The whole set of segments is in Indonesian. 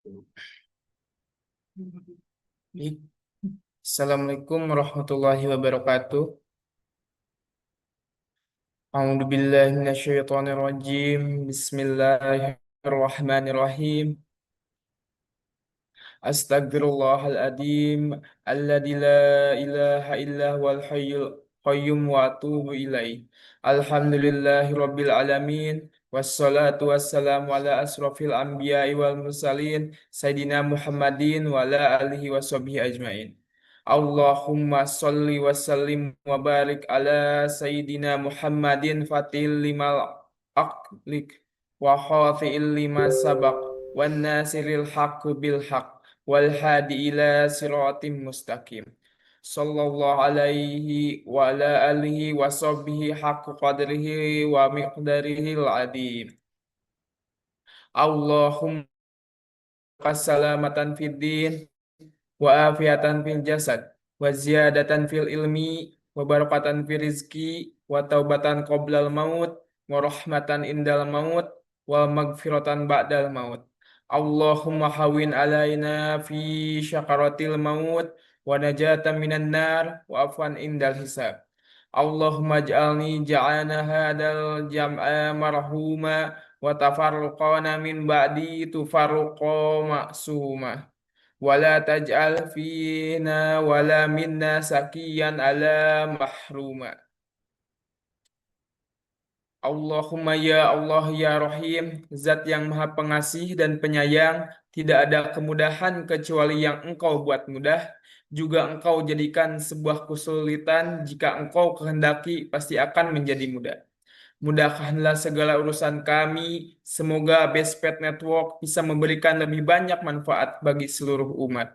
Baik. Assalamualaikum warahmatullahi wabarakatuh. A'udzu billahi minasyaitonir rajim. Bismillahirrahmanirrahim. Astagfirullahaladzim. Alladzi la ilaha illa huwal hayyul qayyum wa atubu ilaih. Alhamdulillahi rabbil alamin. Wassalatu wassalamu ala asrafil anbiya'i wal mursalin. Sayyidina Muhammadin wa ala alihi wa sahbihi ajmain. Allahumma salli wa sallim wa barik ala Sayyidina Muhammadin fatil limal aqlik wa khafi'il lima sabaq wan nasiril haqqu bil haqq wal hadi ila siratim mustaqim. Sallallahu alaihi wa ala alihi wa sahbihi haqqa qadrihi wa miqdarihi al-adim. Allahumma salamatan fid din wa afiatan fil jasad wa ziyadatan fil ilmi wa barakatan fil rizki wa taubatan qoblal maut wa rahmatan indal maut wa magfiratan ba'dal maut. Allahumma hawin alaina fi syakaratil maut wa najatan minan nar wa afwan indal hisab. Allahumma ja'alna hadal jam'a marhuma wa tafarruqana min ba'di tufarruqa ma'suma wala taj'al fina wala minna sakiyan ala mahruma. Allahumma ya Allah ya Rahim, Zat yang Maha Pengasih dan Penyayang, tidak ada kemudahan kecuali yang Engkau buat mudah, juga Engkau jadikan sebuah kesulitan jika Engkau kehendaki pasti akan menjadi mudah. Mudahkanlah segala urusan kami, semoga Bestped Network bisa memberikan lebih banyak manfaat bagi seluruh umat.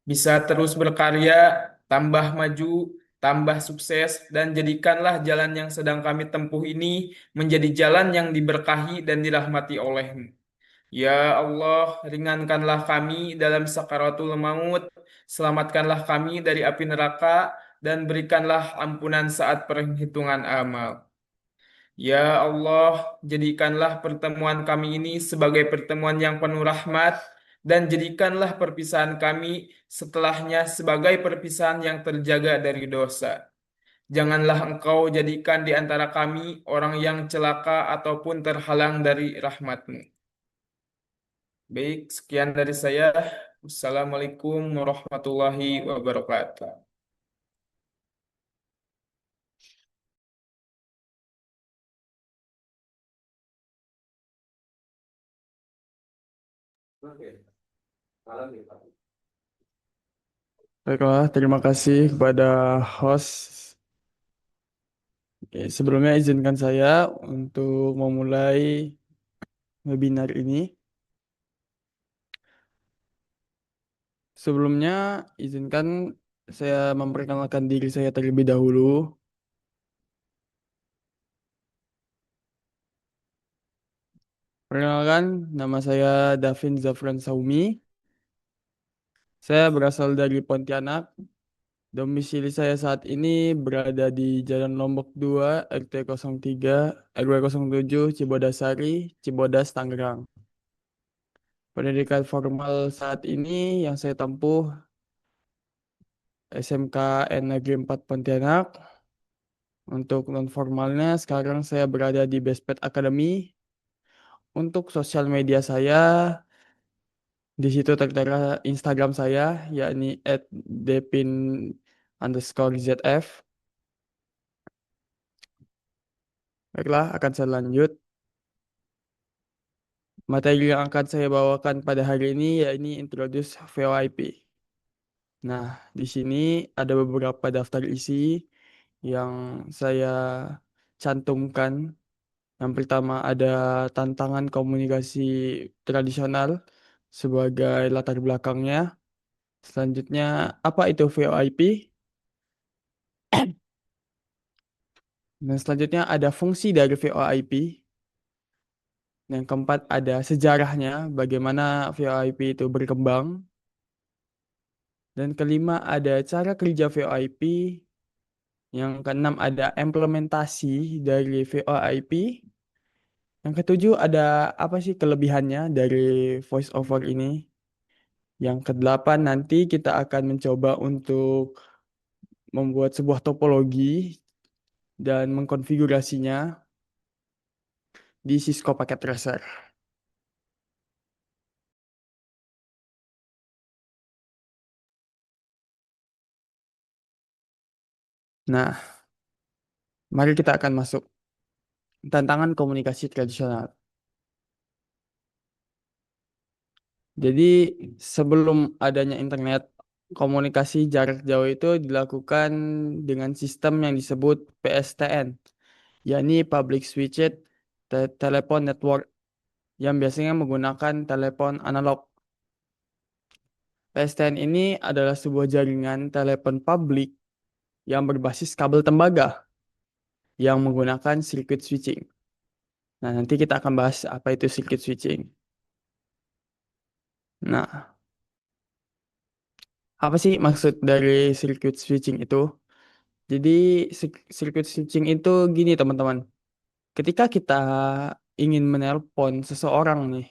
Bisa terus berkarya, tambah maju, tambah sukses, dan jadikanlah jalan yang sedang kami tempuh ini menjadi jalan yang diberkahi dan dirahmati oleh-Mu. Ya Allah, ringankanlah kami dalam sakaratul maut, selamatkanlah kami dari api neraka, dan berikanlah ampunan saat perhitungan amal. Ya Allah, jadikanlah pertemuan kami ini sebagai pertemuan yang penuh rahmat, dan jadikanlah perpisahan kami setelahnya sebagai perpisahan yang terjaga dari dosa. Janganlah Engkau jadikan di antara kami orang yang celaka ataupun terhalang dari rahmat-Mu. Baik, sekian dari saya. Wassalamualaikum warahmatullahi wabarakatuh. Baiklah, terima kasih kepada host. Oke, sebelumnya izinkan saya untuk memulai webinar ini. Sebelumnya, izinkan saya memperkenalkan diri saya terlebih dahulu. Perkenalkan, nama saya Davin Zafran Saumi. Saya berasal dari Pontianak. Domisili saya saat ini berada di Jalan Lombok 2, RT 03, RW 07, Cibodasari, Cibodas, Tangerang. Pendidikan formal saat ini yang saya tempuh SMKN Negeri 4 Pontianak. Untuk non formalnya sekarang saya berada di Bestped Academy. Untuk sosial media saya di situ tertera Instagram saya yakni @depin_zf. Baiklah, akan saya lanjut. Materi yang akan saya bawakan pada hari ini yakni introduce VoIP. Nah, di sini ada beberapa daftar isi yang saya cantumkan. Yang pertama ada tantangan komunikasi tradisional sebagai latar belakangnya. Selanjutnya, apa itu VoIP? Dan selanjutnya ada fungsi dari VoIP. Yang keempat ada sejarahnya, bagaimana VoIP itu berkembang. Dan kelima ada cara kerja VoIP. Yang keenam ada implementasi dari VoIP. Yang ketujuh ada apa sih kelebihannya dari voice over ini? Yang kedelapan nanti kita akan mencoba untuk membuat sebuah topologi dan mengkonfigurasinya di Cisco Packet Tracer. Nah, mari kita akan masuk tantangan komunikasi tradisional. Jadi, sebelum adanya internet, komunikasi jarak jauh itu dilakukan dengan sistem yang disebut PSTN, yakni Public Switched Telephone Network, yang biasanya menggunakan telepon analog. PSTN ini adalah sebuah jaringan telepon publik yang berbasis kabel tembaga yang menggunakan circuit switching. Nah, nanti kita akan bahas apa itu circuit switching. Nah, apa sih maksud dari circuit switching itu? Jadi, circuit switching itu gini, teman-teman. Ketika kita ingin menelpon seseorang nih,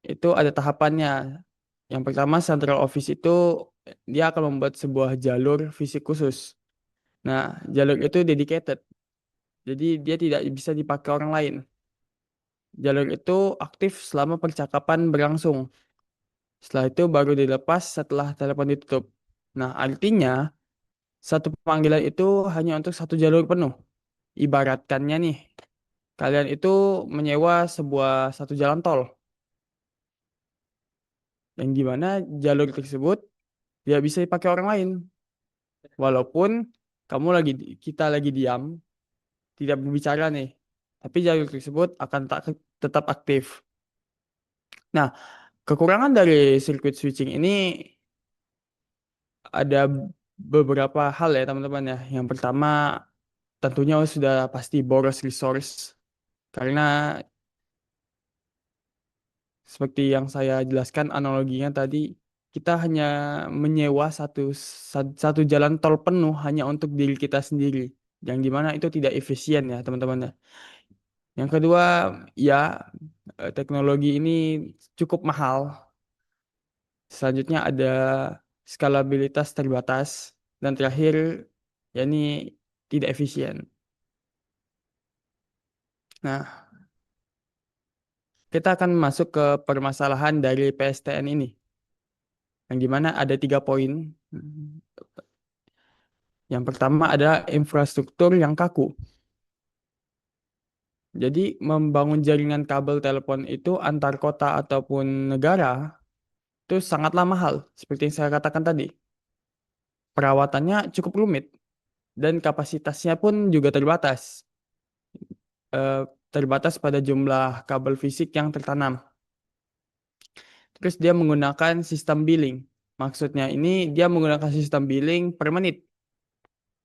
itu ada tahapannya. Yang pertama, central office itu dia akan membuat sebuah jalur fisik khusus. Nah, jalur itu dedicated. Jadi, dia tidak bisa dipakai orang lain. Jalur itu aktif selama percakapan berlangsung. Setelah itu baru dilepas setelah telepon ditutup. Nah, artinya satu panggilan itu hanya untuk satu jalur penuh. Ibaratkannya nih, kalian itu menyewa sebuah satu jalan tol, yang dimana jalur tersebut tidak bisa dipakai orang lain. Walaupun kita lagi diam, tidak berbicara nih, tapi jalur tersebut akan tetap aktif. Nah, kekurangan dari circuit switching ini ada beberapa hal ya teman-teman ya. Yang pertama tentunya sudah pasti boros resource karena seperti yang saya jelaskan analoginya tadi kita hanya menyewa satu jalan tol penuh hanya untuk diri kita sendiri yang dimana itu tidak efisien ya teman-teman ya. Yang kedua ya teknologi ini cukup mahal. Selanjutnya ada skalabilitas terbatas dan terakhir ya ini tidak efisien. Nah, kita akan masuk ke permasalahan dari PSTN ini, yang dimana ada 3 poin. Yang pertama adalah infrastruktur yang kaku. Jadi, membangun jaringan kabel telepon itu antar kota ataupun negara itu sangatlah mahal, seperti yang saya katakan tadi. Perawatannya cukup rumit dan kapasitasnya pun juga terbatas. Eh, Terbatas pada jumlah kabel fisik yang tertanam. Terus dia menggunakan sistem billing. Maksudnya ini dia menggunakan sistem billing per menit.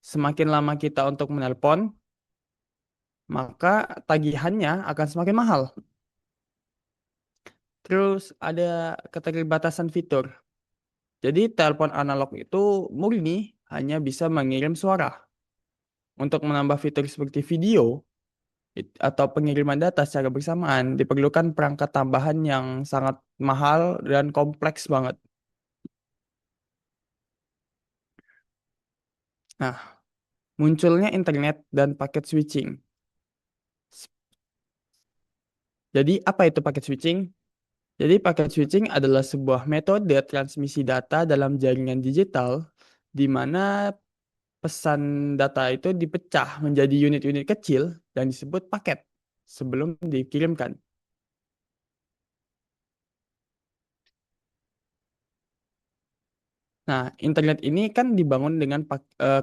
Semakin lama kita untuk menelpon, maka tagihannya akan semakin mahal. Terus ada keterbatasan fitur. Jadi telepon analog itu murni hanya bisa mengirim suara. Untuk menambah fitur seperti video atau pengiriman data secara bersamaan diperlukan perangkat tambahan yang sangat mahal dan kompleks banget. Nah, munculnya internet dan paket switching. Jadi apa itu paket switching? Jadi paket switching adalah sebuah metode transmisi data dalam jaringan digital di mana pesan data itu dipecah menjadi unit-unit kecil dan disebut paket sebelum dikirimkan. Nah, internet ini kan dibangun dengan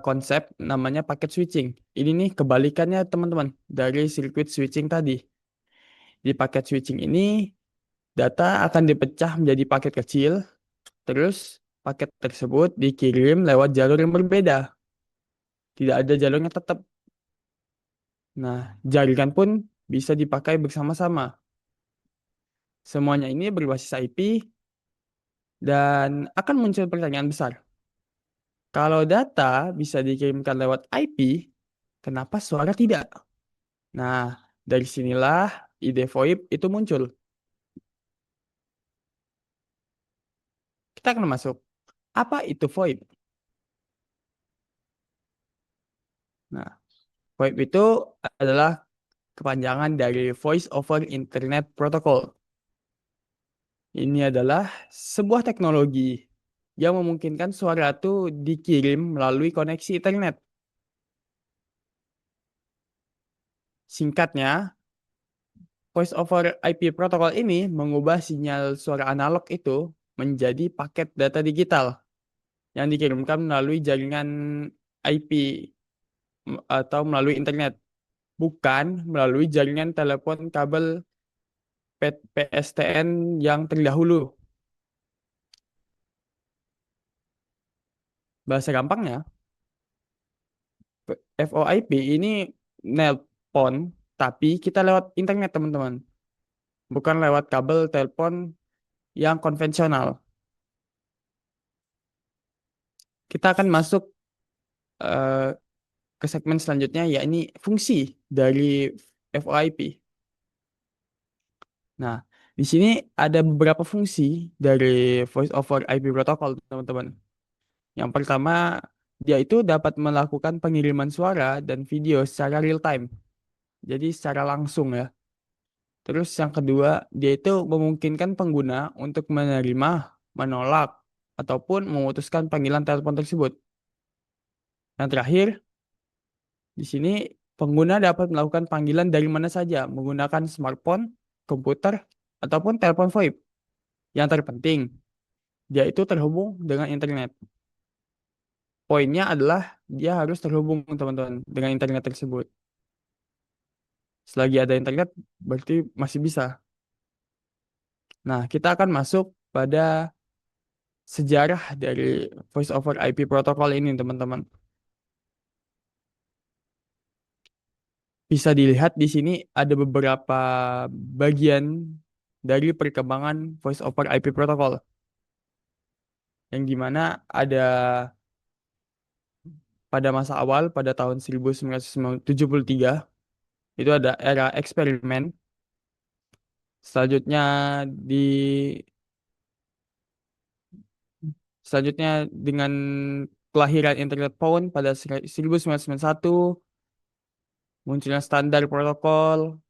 konsep namanya paket switching. Ini nih kebalikannya teman-teman dari circuit switching tadi. Di paket switching ini data akan dipecah menjadi paket kecil, terus paket tersebut dikirim lewat jalur yang berbeda. Tidak ada jalurnya tetap. Nah, jaringan pun bisa dipakai bersama-sama. Semuanya ini berbasis IP dan akan muncul pertanyaan besar. Kalau data bisa dikirimkan lewat IP, kenapa suara tidak? Nah, Dari sinilah ide VoIP itu muncul. Kita akan masuk. Apa itu VoIP? Nah, VoIP itu adalah kepanjangan dari Voice over Internet Protocol. Ini adalah sebuah teknologi yang memungkinkan suara itu dikirim melalui koneksi internet. Singkatnya, Voice over IP protokol ini mengubah sinyal suara analog itu menjadi paket data digital yang dikirimkan melalui jaringan IP atau melalui internet, bukan melalui jaringan telepon kabel PSTN yang terdahulu. Bahasa gampangnya, VoIP ini nelpon, tapi kita lewat internet, teman-teman. Bukan lewat kabel telepon yang konvensional. Kita akan masuk eh, ke segmen selanjutnya, yakni fungsi dari VoIP. Nah, di sini ada beberapa fungsi dari Voice over IP Protocol, teman-teman. Yang pertama, dia itu dapat melakukan pengiriman suara dan video secara real time. Jadi secara langsung ya. Terus yang kedua, dia itu memungkinkan pengguna untuk menerima, menolak, ataupun memutuskan panggilan telepon tersebut. Yang terakhir, di sini pengguna dapat melakukan panggilan dari mana saja menggunakan smartphone, komputer, ataupun telepon VoIP. Yang terpenting, dia itu terhubung dengan internet. Poinnya adalah dia harus terhubung, teman-teman, dengan internet tersebut. Selagi ada internet, berarti masih bisa. Nah, kita akan masuk pada sejarah dari Voice over IP protokol ini, teman-teman. Bisa dilihat di sini ada beberapa bagian dari perkembangan Voice over IP protokol. Yang dimana ada pada masa awal, pada tahun 1973, itu ada era eksperimen. Selanjutnya di selanjutnya dengan kelahiran internet phone pada 1991, munculnya standar protokol,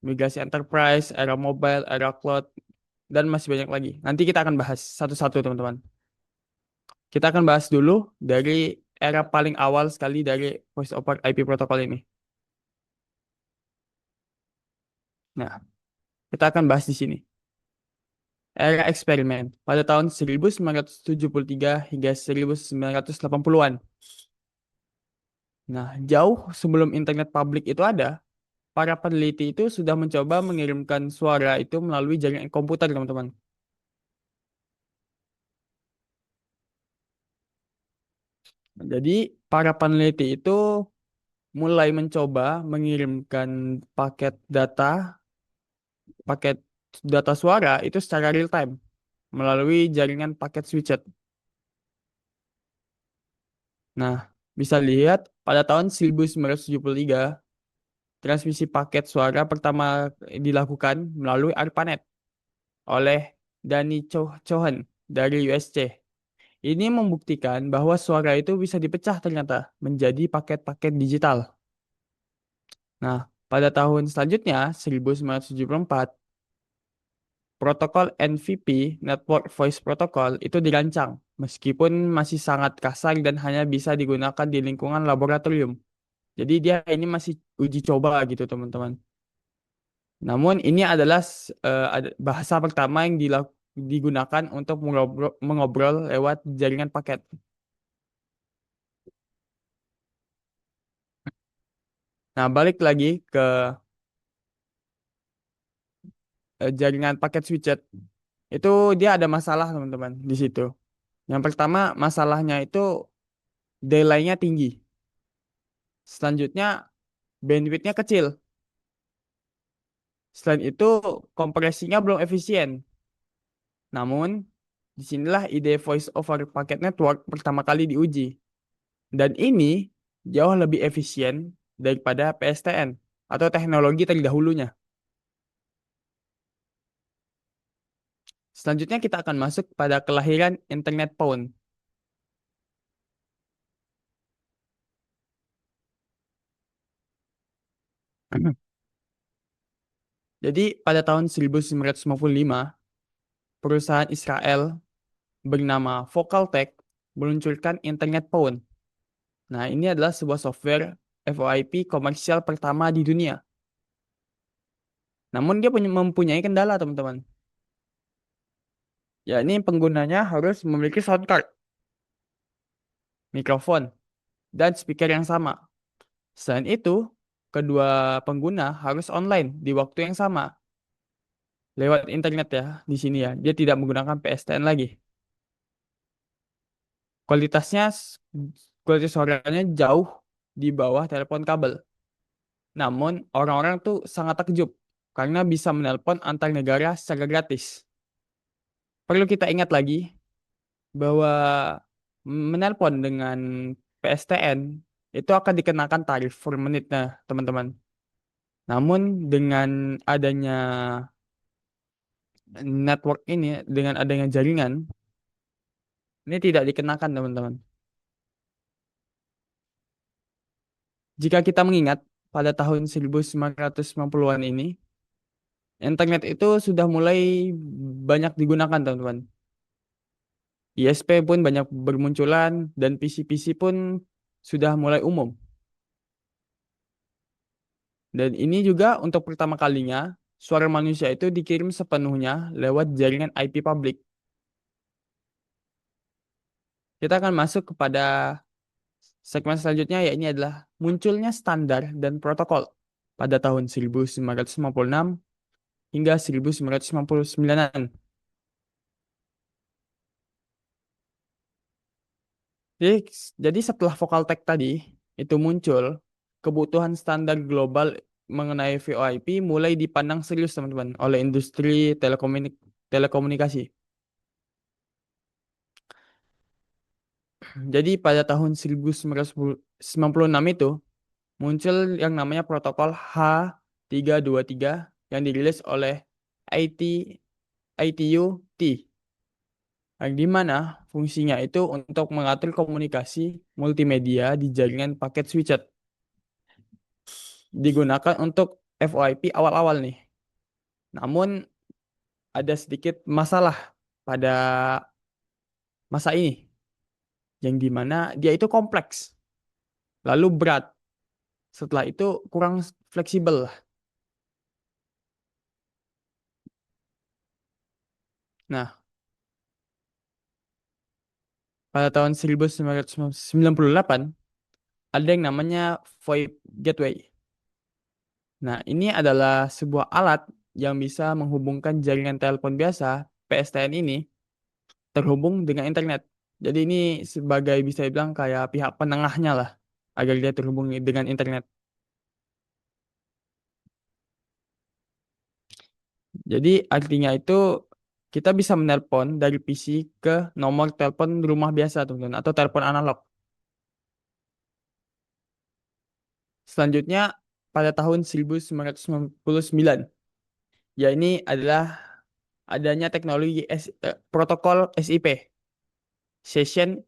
migrasi enterprise, era mobile, era cloud, dan masih banyak lagi. Nanti kita akan bahas satu-satu, teman-teman. Kita akan bahas dulu dari era paling awal sekali dari Voice over IP protokol ini. Nah, kita akan bahas di sini. Era eksperimen pada tahun 1973 hingga 1980-an. Nah, jauh sebelum internet publik itu ada, para peneliti itu sudah mencoba mengirimkan suara itu melalui jaringan komputer, teman-teman. Jadi, para peneliti itu mulai mencoba mengirimkan paket data suara itu secara real time melalui jaringan paket switched. Nah, bisa lihat pada tahun 1973, transmisi paket suara pertama dilakukan melalui ARPANET oleh Danny Cohen dari USC. Ini membuktikan bahwa suara itu bisa dipecah ternyata menjadi paket-paket digital. Nah, pada tahun selanjutnya, 1974, protokol NVP, Network Voice Protocol, itu dirancang, meskipun masih sangat kasar dan hanya bisa digunakan di lingkungan laboratorium. Jadi dia ini masih uji coba gitu, teman-teman. Namun ini adalah bahasa pertama yang digunakan untuk mengobrol lewat jaringan paket. Nah, balik lagi ke jaringan paket switched. Itu dia ada masalah, teman-teman, di situ. Yang pertama, masalahnya itu delay-nya tinggi. Selanjutnya, bandwidth-nya kecil. Selain itu, kompresinya belum efisien. Namun, disinilah ide voice over packet network pertama kali diuji. Dan ini jauh lebih efisien daripada PSTN. atau teknologi terdahulunya. Selanjutnya kita akan masuk pada kelahiran internet phone. Jadi pada tahun 1955, perusahaan Israel bernama Vocaltech meluncurkan internet phone. Nah, ini adalah sebuah software VoIP komersial pertama di dunia. Namun dia mempunyai kendala, teman-teman. Ya, ini penggunanya harus memiliki sound card, mikrofon, dan speaker yang sama. Selain itu, kedua pengguna harus online di waktu yang sama lewat internet ya di sini ya. Dia tidak menggunakan PSTN lagi. Kualitasnya kualitas suaranya jauh di bawah telepon kabel. Namun orang-orang tuh sangat takjub karena bisa menelpon antar negara secara gratis. Perlu kita ingat lagi bahwa menelpon dengan PSTN itu akan dikenakan tarif per menitnya, teman-teman. Namun dengan adanya network ini, dengan adanya jaringan, ini tidak dikenakan, teman-teman. Jika kita mengingat pada tahun 1990-an ini, internet itu sudah mulai banyak digunakan, teman-teman. ISP pun banyak bermunculan dan PC-PC pun sudah mulai umum. Dan ini juga untuk pertama kalinya suara manusia itu dikirim sepenuhnya lewat jaringan IP publik. Kita akan masuk kepada segmen selanjutnya, yaitu adalah munculnya standar dan protokol pada tahun 1956 hingga 1999-an. Jadi, jadi setelah Vocaltech tadi itu muncul, kebutuhan standar global mengenai VoIP mulai dipandang serius, teman-teman, oleh industri telekomunikasi. Jadi pada tahun 1996 itu muncul yang namanya protokol H323 yang dirilis oleh IT ITU-T, yang di mana fungsinya itu untuk mengatur komunikasi multimedia di jaringan paket switched, digunakan untuk VoIP awal-awal nih. Namun ada sedikit masalah pada masa ini, yang di mana dia itu kompleks, lalu berat. Setelah itu kurang fleksibel lah. Nah, pada tahun 1998 ada yang namanya VoIP Gateway. Nah, ini adalah sebuah alat yang bisa menghubungkan jaringan telepon biasa, PSTN ini, terhubung dengan internet. Jadi ini sebagai bisa dibilang kayak pihak penengahnya lah, agar dia terhubung dengan internet. Jadi artinya itu kita bisa menelpon dari PC ke nomor telepon rumah biasa, teman-teman, atau telepon analog. Selanjutnya pada tahun 1999, ya ini adalah adanya teknologi protokol SIP, Session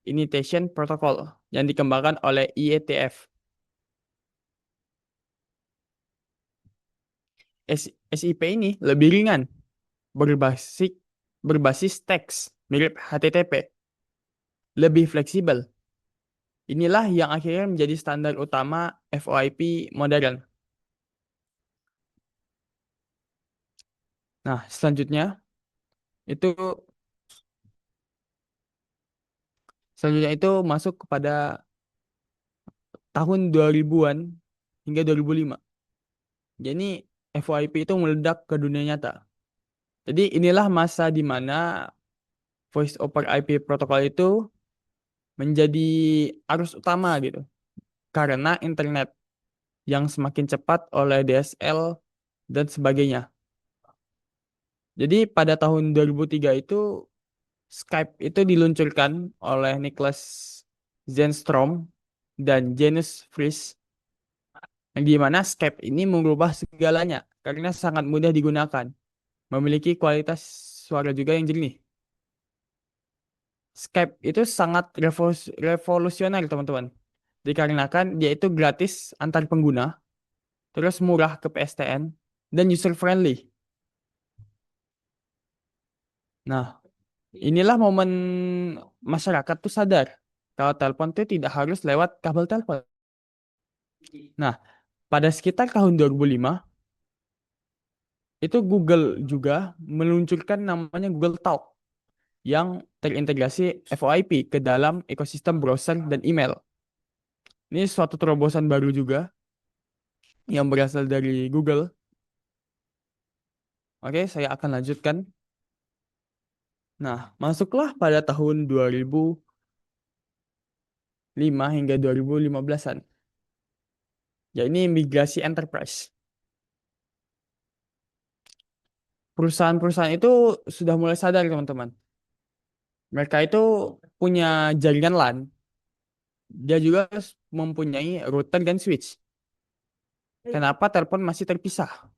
Initiation Protocol, yang dikembangkan oleh IETF. SIP ini lebih ringan, berbasis berbasis teks, mirip HTTP, lebih fleksibel. Inilah yang akhirnya menjadi standar utama VoIP modern. Nah, itu selanjutnya itu masuk kepada tahun 2000-an hingga 2005. Jadi VoIP itu meledak ke dunia nyata. Jadi inilah masa di mana voice over IP protokol itu menjadi arus utama gitu. Karena internet yang semakin cepat oleh DSL dan sebagainya. Jadi pada tahun 2003 itu Skype itu diluncurkan oleh Niklas Zennström dan Janus Friis. Yang di mana Skype ini mengubah segalanya karena sangat mudah digunakan, memiliki kualitas suara juga yang jernih. Skype itu sangat revolusioner, teman-teman. Dikarenakan dia itu gratis antar pengguna, terus murah ke PSTN, dan user friendly. Nah, inilah momen masyarakat tuh sadar kalau telepon tuh tidak harus lewat kabel telepon. Nah, pada sekitar tahun 2005, itu Google juga meluncurkan namanya Google Talk yang terintegrasi VoIP ke dalam ekosistem browser dan email. Ini suatu terobosan baru juga yang berasal dari Google. Oke, saya akan lanjutkan. Nah, masuklah pada tahun 2005 hingga 2015-an. Ya, ini migrasi enterprise. Perusahaan-perusahaan itu sudah mulai sadar, teman-teman. Mereka itu punya jaringan LAN, dia juga mempunyai router dan switch. Kenapa telepon masih terpisah?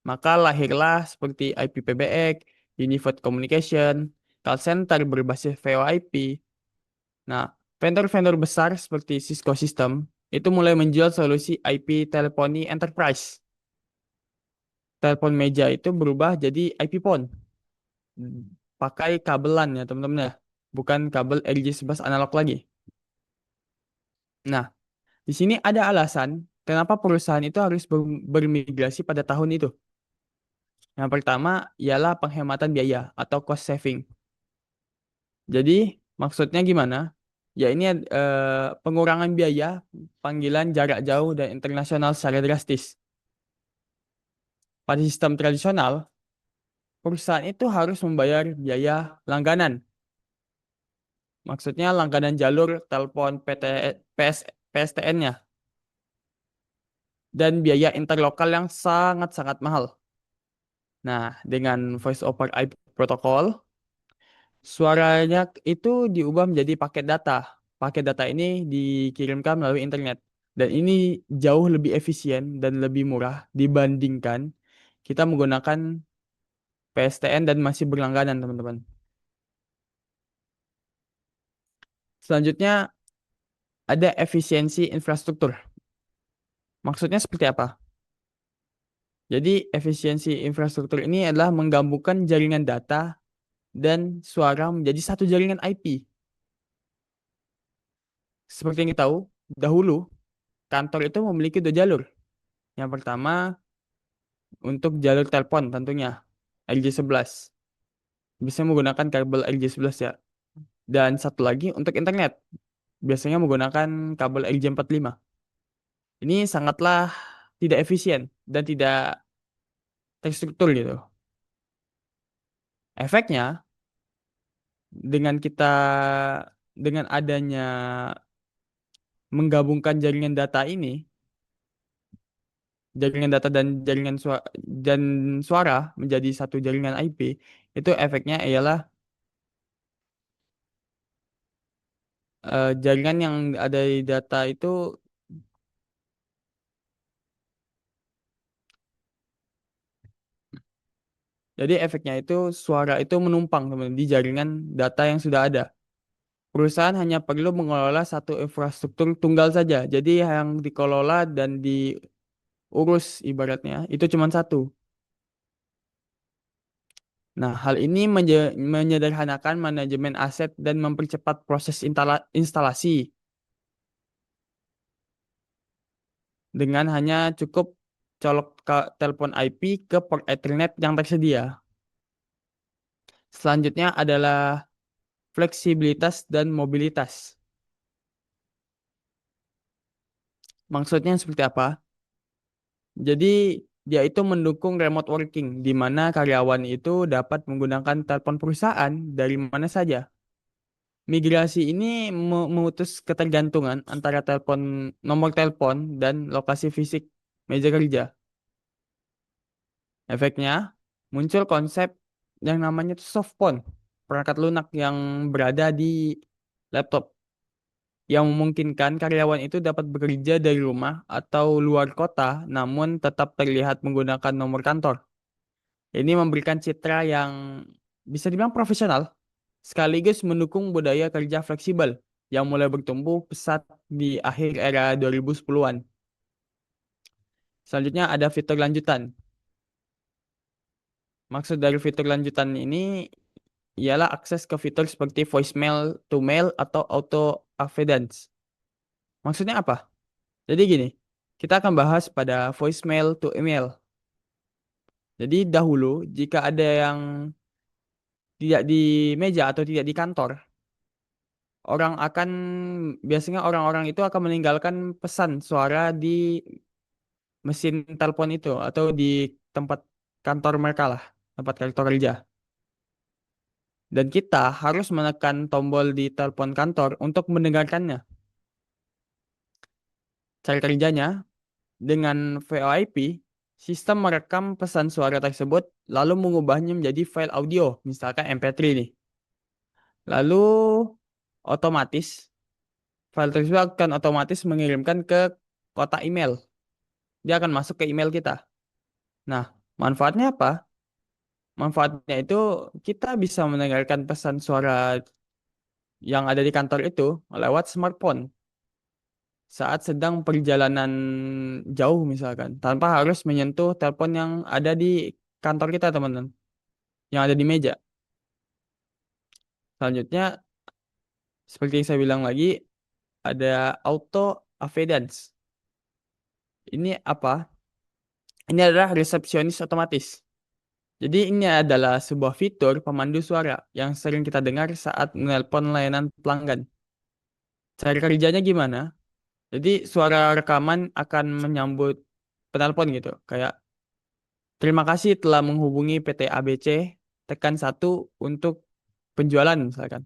Maka lahirlah seperti IPPBX, Unified Communication, call center berbasis VoIP. Nah, vendor-vendor besar seperti Cisco System itu mulai menjual solusi IP teleponi enterprise. Telepon meja itu berubah jadi IP phone. Pakai kabelan ya, teman-teman ya. Bukan kabel RJ11 analog lagi. Nah, di sini ada alasan kenapa perusahaan itu harus bermigrasi pada tahun itu. Yang pertama ialah penghematan biaya atau cost saving. Jadi maksudnya gimana? Ya ini pengurangan biaya panggilan jarak jauh dan internasional secara drastis. Pada sistem tradisional, perusahaan itu harus membayar biaya langganan. Maksudnya langganan jalur telepon PSTN-nya dan biaya interlokal yang sangat-sangat mahal. Nah, dengan voice over IP protokol, suaranya itu diubah menjadi paket data. Paket data ini dikirimkan melalui internet. Dan ini jauh lebih efisien dan lebih murah dibandingkan kita menggunakan PSTN dan masih berlangganan, teman-teman. Selanjutnya, ada efisiensi infrastruktur. Maksudnya seperti apa? Jadi, efisiensi infrastruktur ini adalah menggabungkan jaringan data dan suara menjadi satu jaringan IP. Seperti yang kita tahu, dahulu kantor itu memiliki dua jalur. Yang pertama untuk jalur telepon tentunya LJ11. Bisa menggunakan kabel LJ11 ya. Dan satu lagi untuk internet. Biasanya menggunakan kabel LJ45. Ini sangatlah tidak efisien dan tidak terstruktur gitu. Efeknya dengan adanya menggabungkan jaringan data ini, jaringan data dan dan suara menjadi satu jaringan IP, itu efeknya ialah jaringan yang ada di data itu, jadi efeknya itu suara itu menumpang teman di jaringan data yang sudah ada. Perusahaan hanya perlu mengelola satu infrastruktur tunggal saja. Jadi yang dikelola dan diurus ibaratnya itu cuma satu. Nah, hal ini menyederhanakan manajemen aset dan mempercepat proses instalasi dengan hanya cukup colok telepon IP ke port Ethernet yang tersedia. Selanjutnya adalah fleksibilitas dan mobilitas. Maksudnya seperti apa? Jadi dia itu mendukung remote working, di mana karyawan itu dapat menggunakan telepon perusahaan dari mana saja. Migrasi ini memutus ketergantungan antara nomor telepon dan lokasi fisik meja kerja. Efeknya muncul konsep yang namanya tuh soft phone, perangkat lunak yang berada di laptop. yang memungkinkan karyawan itu dapat bekerja dari rumah atau luar kota, namun tetap terlihat menggunakan nomor kantor. Ini memberikan citra yang bisa dibilang profesional, sekaligus mendukung budaya kerja fleksibel yang mulai bertumbuh pesat di akhir era 2010-an. Selanjutnya ada fitur lanjutan. Maksud dari fitur lanjutan ini ialah akses ke fitur seperti voicemail to mail atau auto avoidance. Maksudnya apa? Jadi gini, kita akan bahas pada voicemail to email. Jadi dahulu jika ada yang tidak di meja atau tidak di kantor, orang akan biasanya orang-orang itu akan meninggalkan pesan suara di mesin telepon itu atau di tempat kantor mereka lah, tempat kantor kerja. Dan kita harus menekan tombol di telepon kantor untuk mendengarkannya. Cara kerjanya, dengan VoIP, sistem merekam pesan suara tersebut lalu mengubahnya menjadi file audio, misalkan MP3 nih. Lalu otomatis file tersebut akan otomatis mengirimkan ke kotak email. Dia akan masuk ke email kita. Nah, manfaatnya apa? Manfaatnya itu kita bisa mendengarkan pesan suara yang ada di kantor itu lewat smartphone saat sedang perjalanan jauh misalkan, tanpa harus menyentuh telepon yang ada di kantor kita, teman-teman, yang ada di meja. Selanjutnya, seperti yang saya bilang lagi, ada auto avoidance. Ini apa? Ini adalah resepsionis otomatis. Jadi ini adalah sebuah fitur pemandu suara yang sering kita dengar saat menelpon layanan pelanggan. Cara kerjanya gimana? Jadi suara rekaman akan menyambut penelpon gitu. Kayak, terima kasih telah menghubungi PT ABC, tekan 1 untuk penjualan misalkan.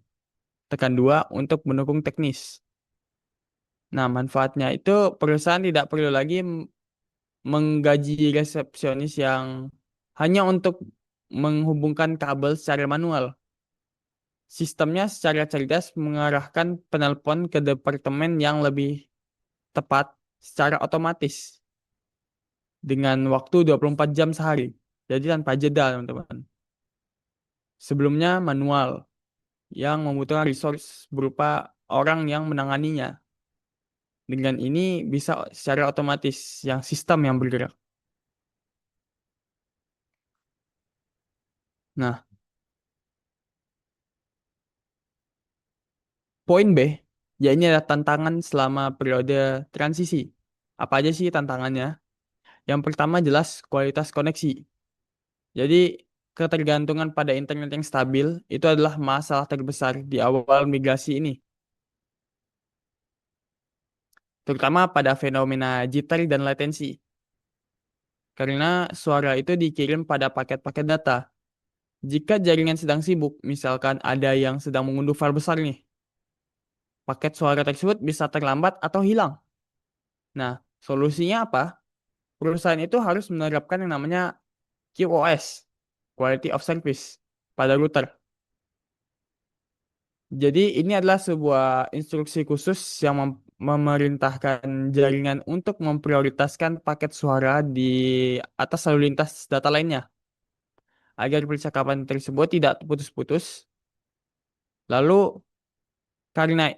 Tekan 2 untuk mendukung teknis. Nah, manfaatnya itu perusahaan tidak perlu lagi menggaji resepsionis yang hanya untuk menghubungkan kabel secara manual. Sistemnya secara cerdas mengarahkan penelpon ke departemen yang lebih tepat secara otomatis dengan waktu 24 jam sehari. Jadi tanpa jeda, teman-teman. Sebelumnya manual yang membutuhkan resource berupa orang yang menanganinya. Dengan ini bisa secara otomatis yang sistem yang bergerak. Nah, poin B, ya ini adalah tantangan selama periode transisi. Apa aja sih tantangannya? Yang pertama jelas kualitas koneksi. Jadi ketergantungan pada internet yang stabil itu adalah masalah terbesar di awal migrasi ini, terutama pada fenomena jitter dan latensi. Karena suara itu dikirim pada paket-paket data. Jika jaringan sedang sibuk, misalkan ada yang sedang mengunduh file besar nih, paket suara tersebut bisa terlambat atau hilang. Nah, solusinya apa? Perusahaan itu harus menerapkan yang namanya QoS, Quality of Service, pada router. Jadi ini adalah sebuah instruksi khusus yang memerintahkan jaringan untuk memprioritaskan paket suara di atas lalu lintas data lainnya, agar percakapan tersebut tidak putus-putus. Lalu karena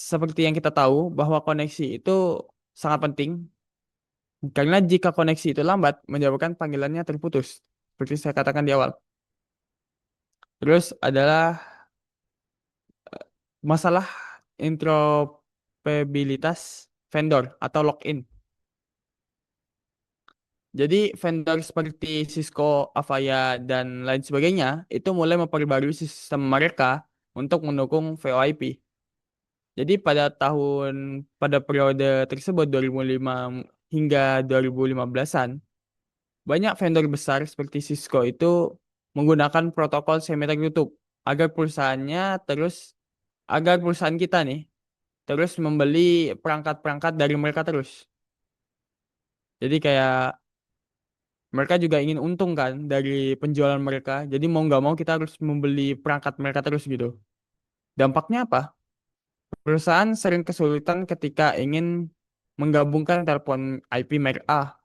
seperti yang kita tahu bahwa koneksi itu sangat penting, karena jika koneksi itu lambat menyebabkan panggilannya terputus, seperti saya katakan di awal. Terus adalah masalah interoperabilitas vendor atau login. Jadi vendor seperti Cisco, Avaya, dan lain sebagainya itu mulai memperbarui sistem mereka untuk mendukung VoIP. Jadi pada periode tersebut 2005 hingga 2015-an, banyak vendor besar seperti Cisco itu menggunakan protokol semi tertutup agar perusahaannya terus agar perusahaan kita nih terus membeli perangkat-perangkat dari mereka terus. Jadi kayak mereka juga ingin untung kan dari penjualan mereka. Jadi mau nggak mau kita harus membeli perangkat mereka terus gitu. Dampaknya apa? Perusahaan sering kesulitan ketika ingin menggabungkan telepon IP merek A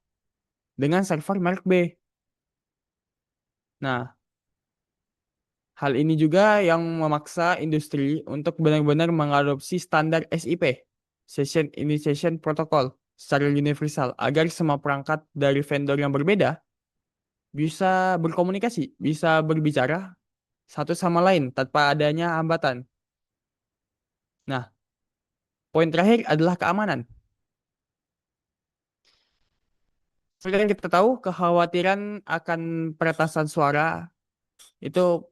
dengan server merek B. Nah, hal ini juga yang memaksa industri untuk benar-benar mengadopsi standar SIP, Session Initiation Protocol, secara universal agar semua perangkat dari vendor yang berbeda bisa berkomunikasi, bisa berbicara satu sama lain tanpa adanya hambatan. Nah, poin terakhir adalah keamanan. Seperti yang kita tahu, kekhawatiran akan peretasan suara itu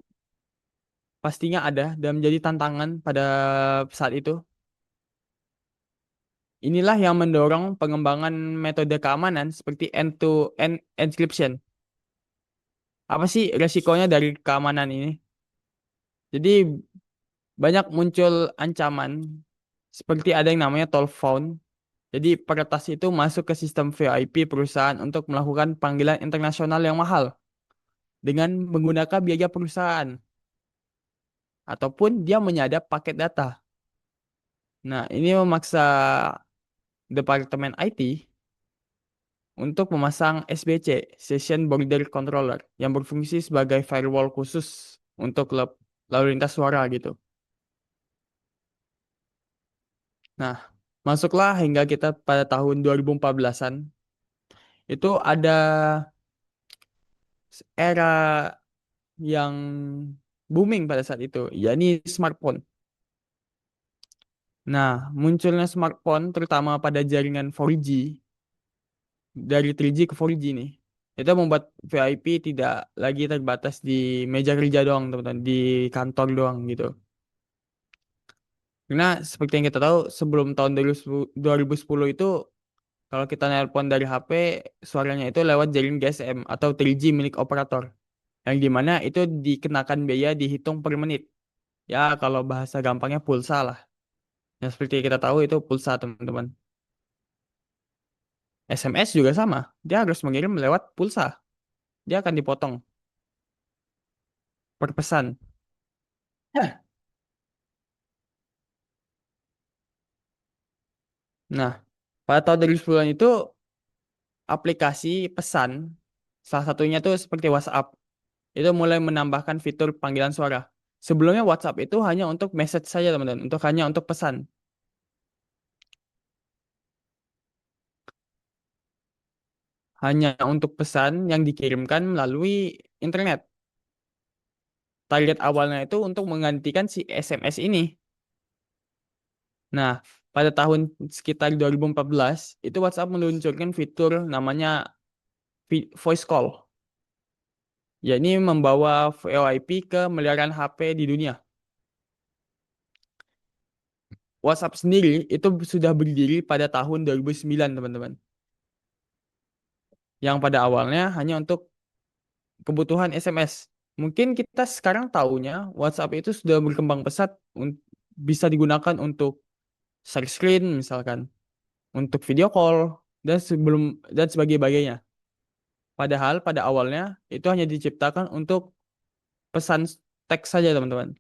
pastinya ada dan menjadi tantangan pada saat itu. Inilah yang mendorong pengembangan metode keamanan seperti end-to-end encryption. Apa sih resikonya dari keamanan ini? Jadi banyak muncul ancaman seperti ada yang namanya toll found. Jadi peretas itu masuk ke sistem VIP perusahaan untuk melakukan panggilan internasional yang mahal dengan menggunakan biaya perusahaan ataupun dia menyadap paket data. Nah, ini memaksa Departemen IT untuk memasang SBC, Session Border Controller, yang berfungsi sebagai firewall khusus untuk lalu lintas suara gitu. Nah, masuklah hingga kita pada tahun 2014-an, itu ada era yang booming pada saat itu, yakni smartphone. Nah, munculnya smartphone terutama pada jaringan 4G, dari 3G ke 4G nih. Itu membuat VIP tidak lagi terbatas di meja kerja doang, teman-teman, di kantor doang gitu. Karena seperti yang kita tahu, sebelum tahun 2010 itu, kalau kita nelpon dari HP, suaranya itu lewat jaring GSM atau 3G milik operator. Yang dimana itu dikenakan biaya dihitung per menit. Ya, kalau bahasa gampangnya pulsa lah. Yang seperti kita tahu itu pulsa, teman-teman. SMS juga sama. Dia harus mengirim lewat pulsa. Dia akan dipotong per pesan. Hah. Nah, pada tahun 2010-an itu aplikasi pesan, salah satunya tuh seperti WhatsApp, itu mulai menambahkan fitur panggilan suara. Sebelumnya WhatsApp itu hanya untuk message saja, teman-teman, hanya untuk pesan. Hanya untuk pesan yang dikirimkan melalui internet. Target awalnya itu untuk menggantikan si SMS ini. Nah, pada tahun sekitar 2014, itu WhatsApp meluncurkan fitur namanya voice call, yakni membawa VoIP ke miliaran HP di dunia. WhatsApp sendiri itu sudah berdiri pada tahun 2009, teman-teman. Yang pada awalnya hanya untuk kebutuhan SMS. Mungkin kita sekarang tahunya WhatsApp itu sudah berkembang pesat, bisa digunakan untuk share screen misalkan, untuk video call dan sebagainya. Padahal pada awalnya itu hanya diciptakan untuk pesan teks saja, teman-teman.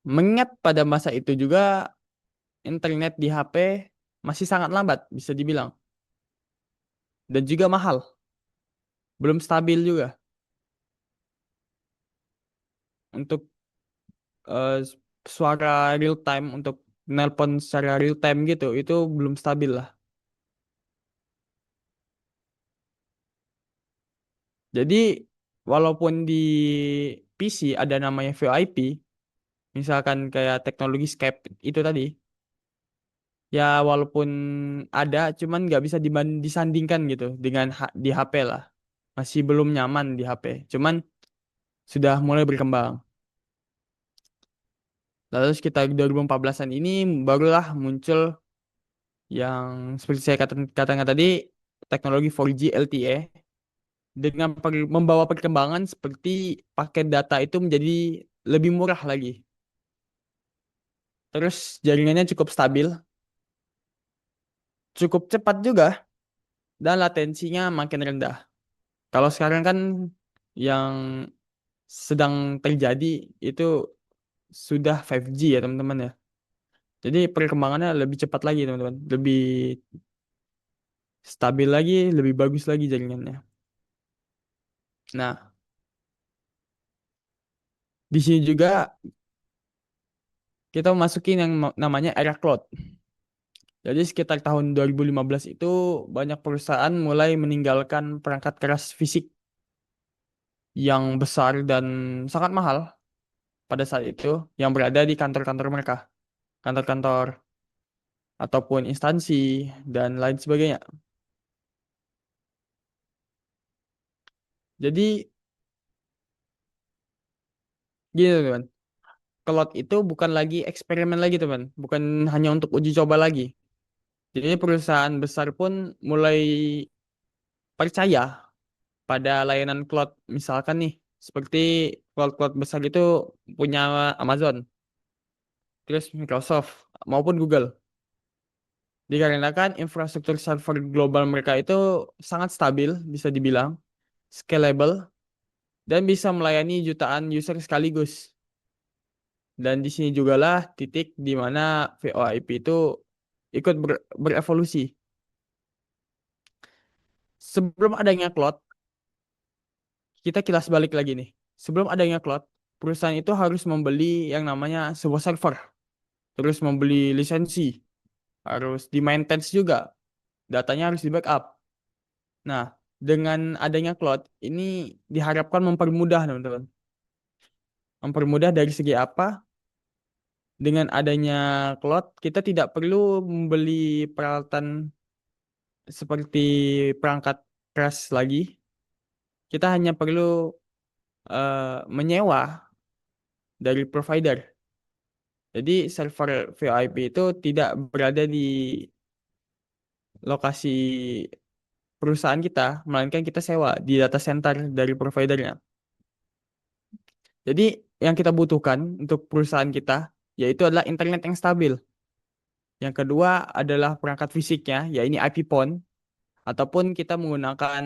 Mengingat pada masa itu juga internet di HP masih sangat lambat, bisa dibilang, dan juga mahal, belum stabil juga untuk eh, suara real time, untuk nelpon secara real time gitu, itu belum stabil lah. Jadi walaupun di PC ada namanya VoIP, misalkan kayak teknologi Skype itu tadi, ya walaupun ada, cuman nggak bisa disandingkan gitu dengan di HP lah. Masih belum nyaman di HP. Cuman sudah mulai berkembang. Lalu sekitar 2014-an ini barulah muncul yang seperti saya katakan tadi, teknologi 4G LTE dengan membawa perkembangan seperti paket data itu menjadi lebih murah lagi. Terus jaringannya cukup stabil, cukup cepat juga, dan latensinya makin rendah. Kalau sekarang kan yang sedang terjadi itu sudah 5G ya teman-teman ya. Jadi perkembangannya lebih cepat lagi teman-teman, lebih stabil lagi, lebih bagus lagi jaringannya. Nah, di sini juga kita masukin yang namanya era cloud. Jadi sekitar tahun 2015 itu banyak perusahaan mulai meninggalkan perangkat keras fisik yang besar dan sangat mahal pada saat itu yang berada di kantor-kantor mereka, kantor-kantor ataupun instansi dan lain sebagainya. Jadi gini teman, cloud itu bukan lagi eksperimen lagi teman, bukan hanya untuk uji coba lagi. Jadi perusahaan besar pun mulai percaya pada layanan cloud. Misalkan nih, seperti cloud-cloud besar itu punya Amazon, terus Microsoft maupun Google. Dikarenakan infrastruktur server global mereka itu sangat stabil, bisa dibilang, scalable, dan bisa melayani jutaan user sekaligus. Dan di sini jugalah titik di mana VoIP itu ikut berevolusi. Sebelum adanya cloud, kita kilas balik lagi nih. Sebelum adanya cloud, perusahaan itu harus membeli yang namanya sebuah server, terus membeli lisensi, harus di maintenance juga, datanya harus di backup. Nah, dengan adanya cloud, ini diharapkan mempermudah teman-teman. Mempermudah dari segi apa? Dengan adanya cloud, kita tidak perlu membeli peralatan seperti perangkat keras lagi. Kita hanya perlu menyewa dari provider. Jadi server VoIP itu tidak berada di lokasi perusahaan kita, melainkan kita sewa di data center dari providernya. Jadi yang kita butuhkan untuk perusahaan kita yaitu adalah internet yang stabil. Yang kedua adalah perangkat fisiknya, yaitu IP phone, ataupun kita menggunakan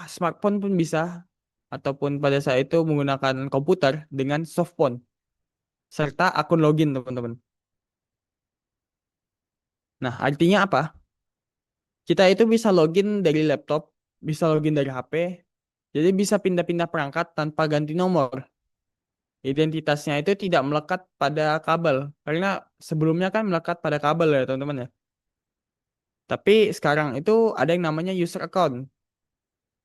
smartphone pun bisa, ataupun pada saat itu menggunakan komputer dengan softphone, serta akun login teman-teman. Nah, artinya apa? Kita itu bisa login dari laptop, bisa login dari HP, jadi bisa pindah-pindah perangkat tanpa ganti nomor. Identitasnya itu tidak melekat pada kabel, karena sebelumnya kan melekat pada kabel ya teman-teman ya. Tapi sekarang itu ada yang namanya user account.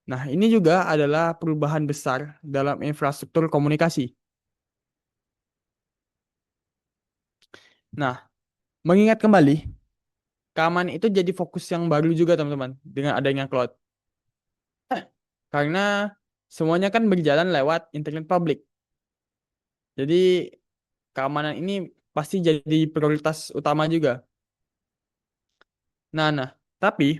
Nah, ini juga adalah perubahan besar dalam infrastruktur komunikasi. Nah, mengingat kembali, keamanan itu jadi fokus yang baru juga teman-teman dengan adanya cloud. Karena semuanya kan berjalan lewat internet publik. Jadi keamanan ini pasti jadi prioritas utama juga. Nah, tapi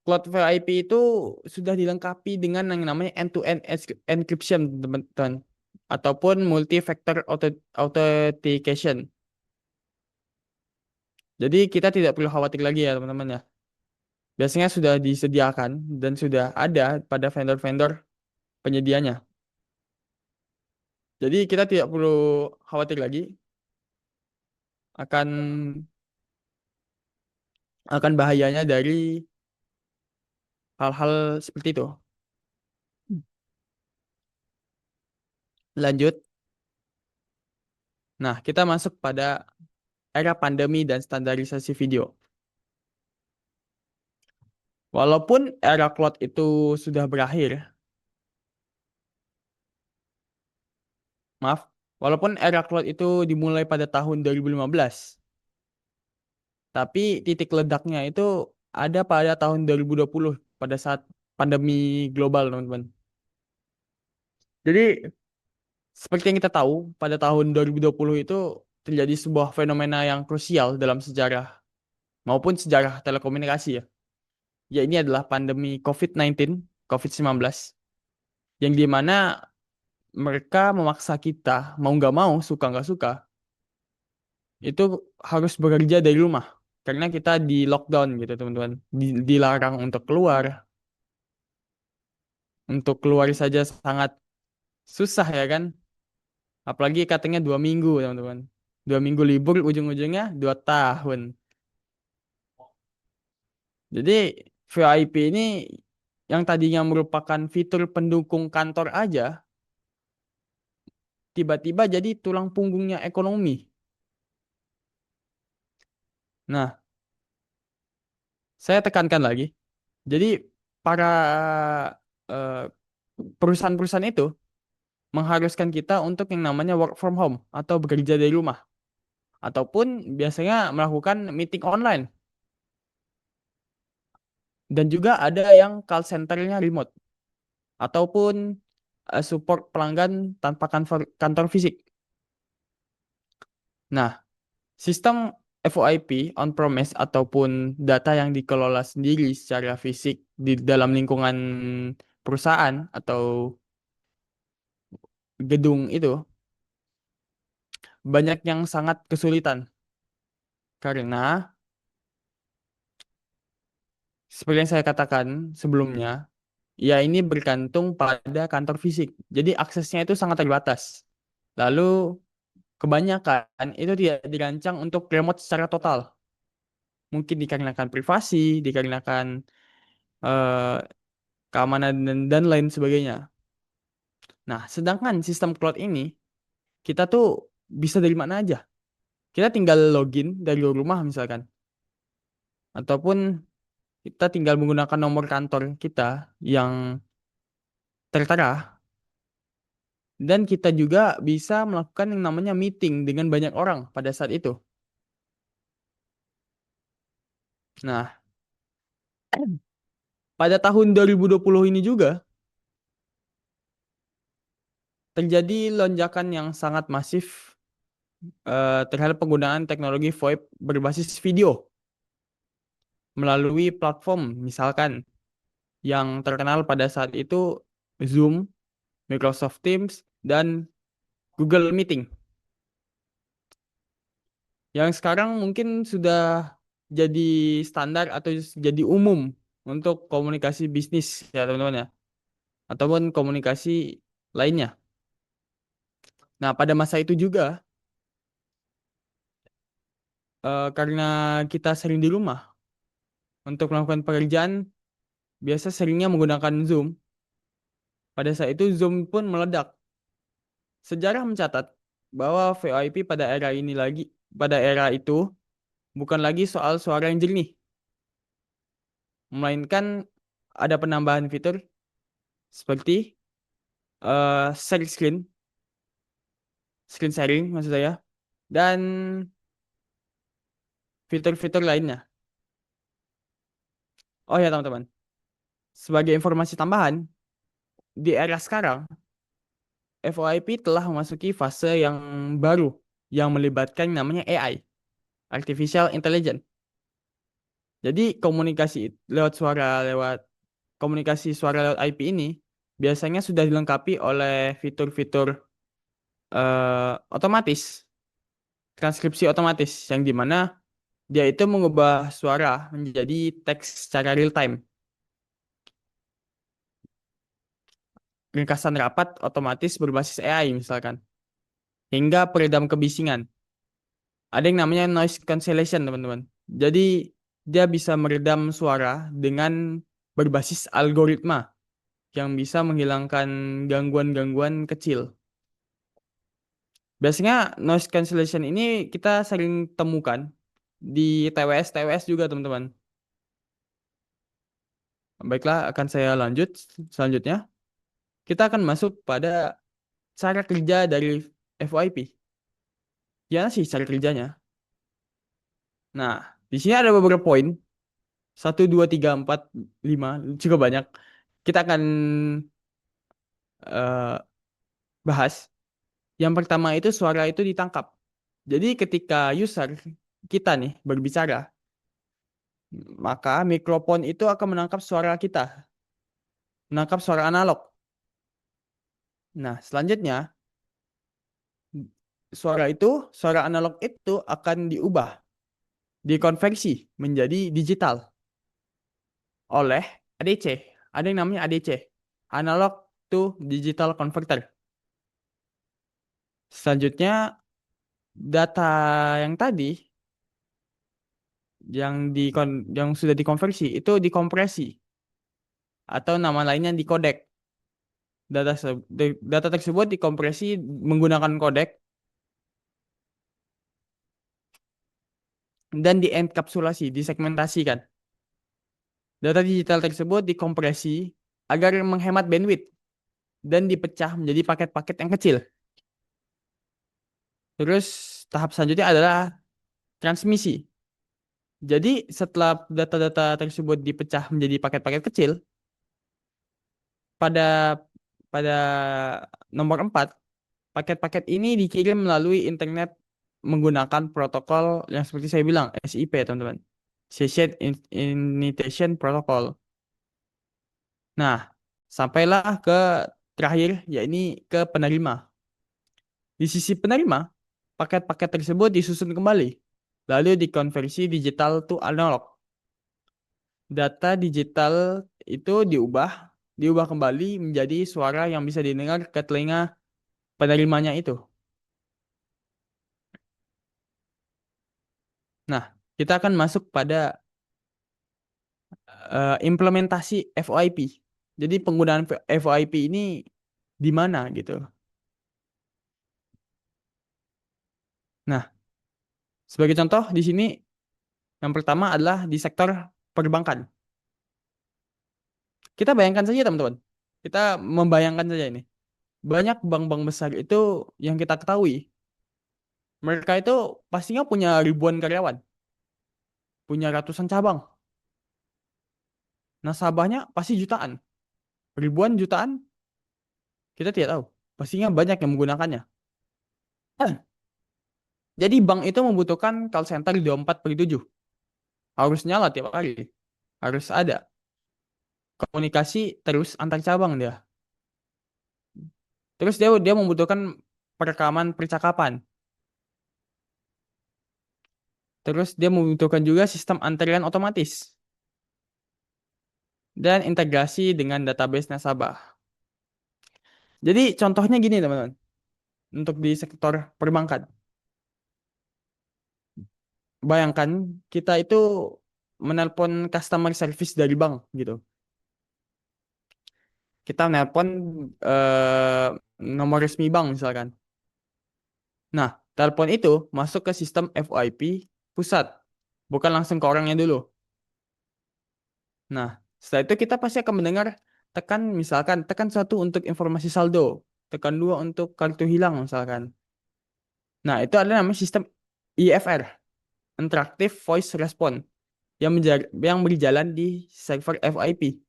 Cloud VIP itu sudah dilengkapi dengan yang namanya end-to-end encryption, teman-teman, ataupun multi-factor authentication. Jadi kita tidak perlu khawatir lagi ya, teman-teman ya. Biasanya sudah disediakan dan sudah ada pada vendor-vendor penyedianya. Jadi kita tidak perlu khawatir lagi akan bahayanya dari hal-hal seperti itu. Lanjut. Nah, kita masuk pada era pandemi dan standarisasi video. Walaupun era cloud itu sudah berakhir, maaf, walaupun era cloud itu dimulai pada tahun 2015, tapi titik ledaknya itu ada pada tahun 2020 pada saat pandemi global, teman-teman. Jadi, seperti yang kita tahu, pada tahun 2020 itu terjadi sebuah fenomena yang krusial dalam sejarah maupun sejarah telekomunikasi ya. Ya ini adalah pandemi COVID-19, COVID-19, yang dimana mereka memaksa kita, mau nggak mau, suka nggak suka, itu harus bekerja dari rumah. Karena kita di lockdown gitu teman-teman. Dilarang untuk keluar. Untuk keluar saja sangat Susah ya kan? Apalagi katanya 2 minggu, teman-teman. 2 minggu libur, ujung-ujungnya 2 tahun. Jadi VoIP ini yang tadinya merupakan fitur pendukung kantor aja, tiba-tiba jadi tulang punggungnya ekonomi. Nah, saya tekankan lagi. Jadi para eh, perusahaan-perusahaan itu mengharuskan kita untuk yang namanya work from home atau bekerja dari rumah, ataupun biasanya melakukan meeting online, dan juga ada yang call center-nya remote ataupun support pelanggan tanpa kantor fisik. Nah, sistem VoIP on-premise ataupun data yang dikelola sendiri secara fisik di dalam lingkungan perusahaan atau gedung itu banyak yang sangat kesulitan karena seperti yang saya katakan sebelumnya, ya ini bergantung pada kantor fisik. Jadi aksesnya itu sangat terbatas. Lalu kebanyakan itu tidak dirancang untuk remote secara total. Mungkin dikarenakan privasi, dikarenakan eh, keamanan dan lain sebagainya. Nah, sedangkan sistem cloud ini kita tuh bisa dari mana aja. Kita tinggal login dari rumah misalkan, ataupun kita tinggal menggunakan nomor kantor kita yang tertera, dan kita juga bisa melakukan yang namanya meeting dengan banyak orang pada saat itu. Nah, pada tahun 2020 ini juga terjadi lonjakan yang sangat masif terhadap penggunaan teknologi VoIP berbasis video melalui platform misalkan yang terkenal pada saat itu Zoom, Microsoft Teams, dan Google Meeting. Yang sekarang mungkin sudah jadi standar atau jadi umum untuk komunikasi bisnis ya teman-teman ya, ataupun komunikasi lainnya. Nah, pada masa itu juga karena kita sering di rumah untuk melakukan pekerjaan, biasa seringnya menggunakan Zoom. Pada saat itu Zoom pun meledak. Sejarah mencatat bahwa VoIP pada era itu bukan lagi soal suara yang jernih, melainkan ada penambahan fitur seperti share screen sharing maksud saya, dan fitur-fitur lainnya. Oh ya teman-teman, sebagai informasi tambahan, di era sekarang FOIP telah memasuki fase yang baru yang melibatkan namanya AI, Artificial Intelligence. Jadi lewat komunikasi suara lewat IP ini biasanya sudah dilengkapi oleh fitur-fitur otomatis, transkripsi otomatis yang dimana dia itu mengubah suara menjadi teks secara real time. Ringkasan rapat otomatis berbasis AI misalkan. Hingga peredam kebisingan. Ada yang namanya noise cancellation, teman-teman. Jadi dia bisa meredam suara dengan berbasis algoritma yang bisa menghilangkan gangguan-gangguan kecil. Biasanya noise cancellation ini kita sering temukan di TWS juga, teman-teman. Baiklah, akan saya lanjut selanjutnya. Kita akan masuk pada cara kerja dari FYP. Gimana sih cara kerjanya? Nah, di sini ada beberapa poin. 1, 2, 3, 4, 5, cukup banyak. Kita akan eh, bahas. Yang pertama itu suara itu ditangkap. Jadi ketika user kita nih berbicara, maka mikrofon itu akan menangkap suara kita, menangkap suara analog. Nah, selanjutnya suara analog itu akan diubah, dikonversi menjadi digital oleh ADC. Ada yang namanya ADC, Analog to Digital Converter. Selanjutnya, data yang tadi yang sudah dikonversi itu dikompresi atau nama lainnya dikodek. Data tersebut dikompresi menggunakan kodek dan dienkapsulasi, disegmentasikan. Data digital tersebut dikompresi agar menghemat bandwidth dan dipecah menjadi paket-paket yang kecil. Terus tahap selanjutnya adalah transmisi. Jadi setelah data-data tersebut dipecah menjadi paket-paket kecil, pada pada nomor 4, paket-paket ini dikirim melalui internet menggunakan protokol yang seperti saya bilang, SIP, teman-teman. Session Initiation Protocol. Nah, sampailah ke terakhir, yakni ke penerima. Di sisi penerima, paket-paket tersebut disusun kembali, lalu dikonversi digital to analog. Data digital itu diubah kembali menjadi suara yang bisa didengar ke telinga penerimanya itu. Nah, kita akan masuk pada implementasi FOIP. Jadi penggunaan FOIP ini di mana gitu. Nah, sebagai contoh di sini yang pertama adalah di sektor perbankan. Kita bayangkan saja teman-teman. Kita membayangkan saja ini. Banyak bank-bank besar itu yang kita ketahui, mereka itu pastinya punya ribuan karyawan, punya ratusan cabang. Nasabahnya pasti jutaan, ribuan jutaan, kita tidak tahu. Pastinya banyak yang menggunakannya. Jadi bank itu membutuhkan call center 24/7. Harus nyala tiap hari. Harus ada. Komunikasi terus antar cabang dia. Terus dia membutuhkan perekaman percakapan. Terus dia membutuhkan juga sistem antrian otomatis dan integrasi dengan database nasabah. Jadi contohnya gini teman-teman, untuk di sektor perbankan. Bayangkan kita itu menelpon customer service dari bank gitu. Kita menelpon eh, nomor resmi bank misalkan. Nah, telepon itu masuk ke sistem FOIP pusat, bukan langsung ke orangnya dulu. Nah, setelah itu kita pasti akan mendengar tekan satu untuk informasi saldo, tekan dua untuk kartu hilang misalkan. Nah, itu adalah namanya sistem IFR, Interactive Voice Response, yang berjalan di server FIP.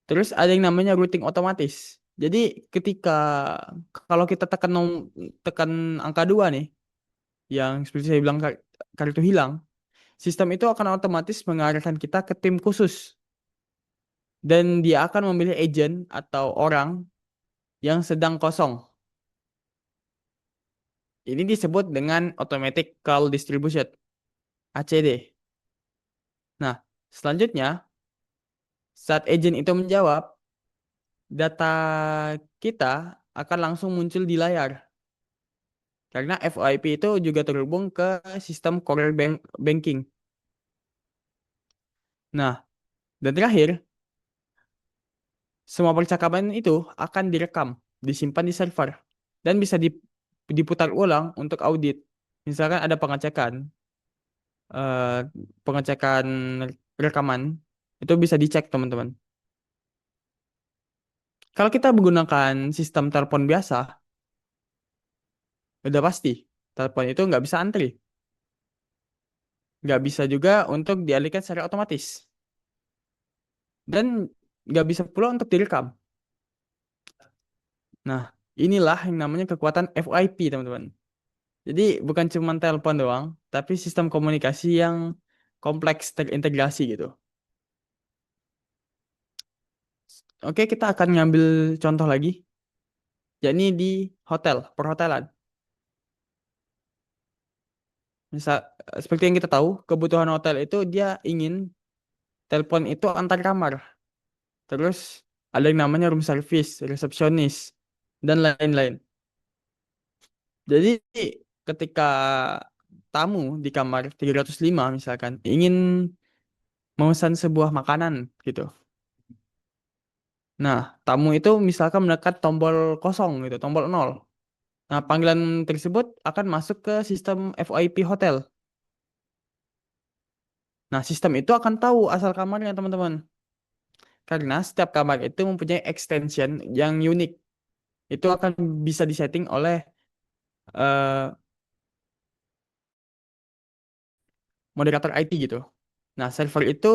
Terus ada yang namanya routing otomatis. Jadi ketika kalau kita tekan angka 2 nih, yang seperti saya bilang kartu hilang, sistem itu akan otomatis mengarahkan kita ke tim khusus. Dan dia akan memilih agent atau orang yang sedang kosong. Ini disebut dengan Automatic Call Distribution, ACD. Nah, selanjutnya, saat agent itu menjawab, data kita akan langsung muncul di layar. Karena FOIP itu juga terhubung ke sistem core banking. Nah, dan terakhir, semua percakapan itu akan direkam, disimpan di server, dan bisa diputar ulang untuk audit. Misalkan ada eh, pengecekan rekaman, itu bisa dicek teman-teman. Kalau kita menggunakan sistem telepon biasa, udah pasti telepon itu nggak bisa antri, nggak bisa juga untuk dialihkan secara otomatis, dan nggak bisa pula untuk direkam. Nah, inilah yang namanya kekuatan FOIP, teman-teman. Jadi bukan cuma telepon doang, tapi sistem komunikasi yang kompleks terintegrasi gitu. Oke, kita akan ngambil contoh lagi, yakni di hotel, perhotelan. Misal, seperti yang kita tahu, kebutuhan hotel itu dia ingin telepon itu antar kamar. Terus ada yang namanya room service, resepsionis, dan lain-lain. Jadi ketika tamu di kamar 305 misalkan ingin memesan sebuah makanan gitu. Nah, tamu itu misalkan menekan tombol kosong gitu, tombol nol. Nah, panggilan tersebut akan masuk ke sistem FYP hotel. Nah, sistem itu akan tahu asal kamarnya, teman-teman. Karena setiap kamar itu mempunyai extension yang unik. Itu akan bisa disetting oleh eh, moderator IT gitu. Nah, server itu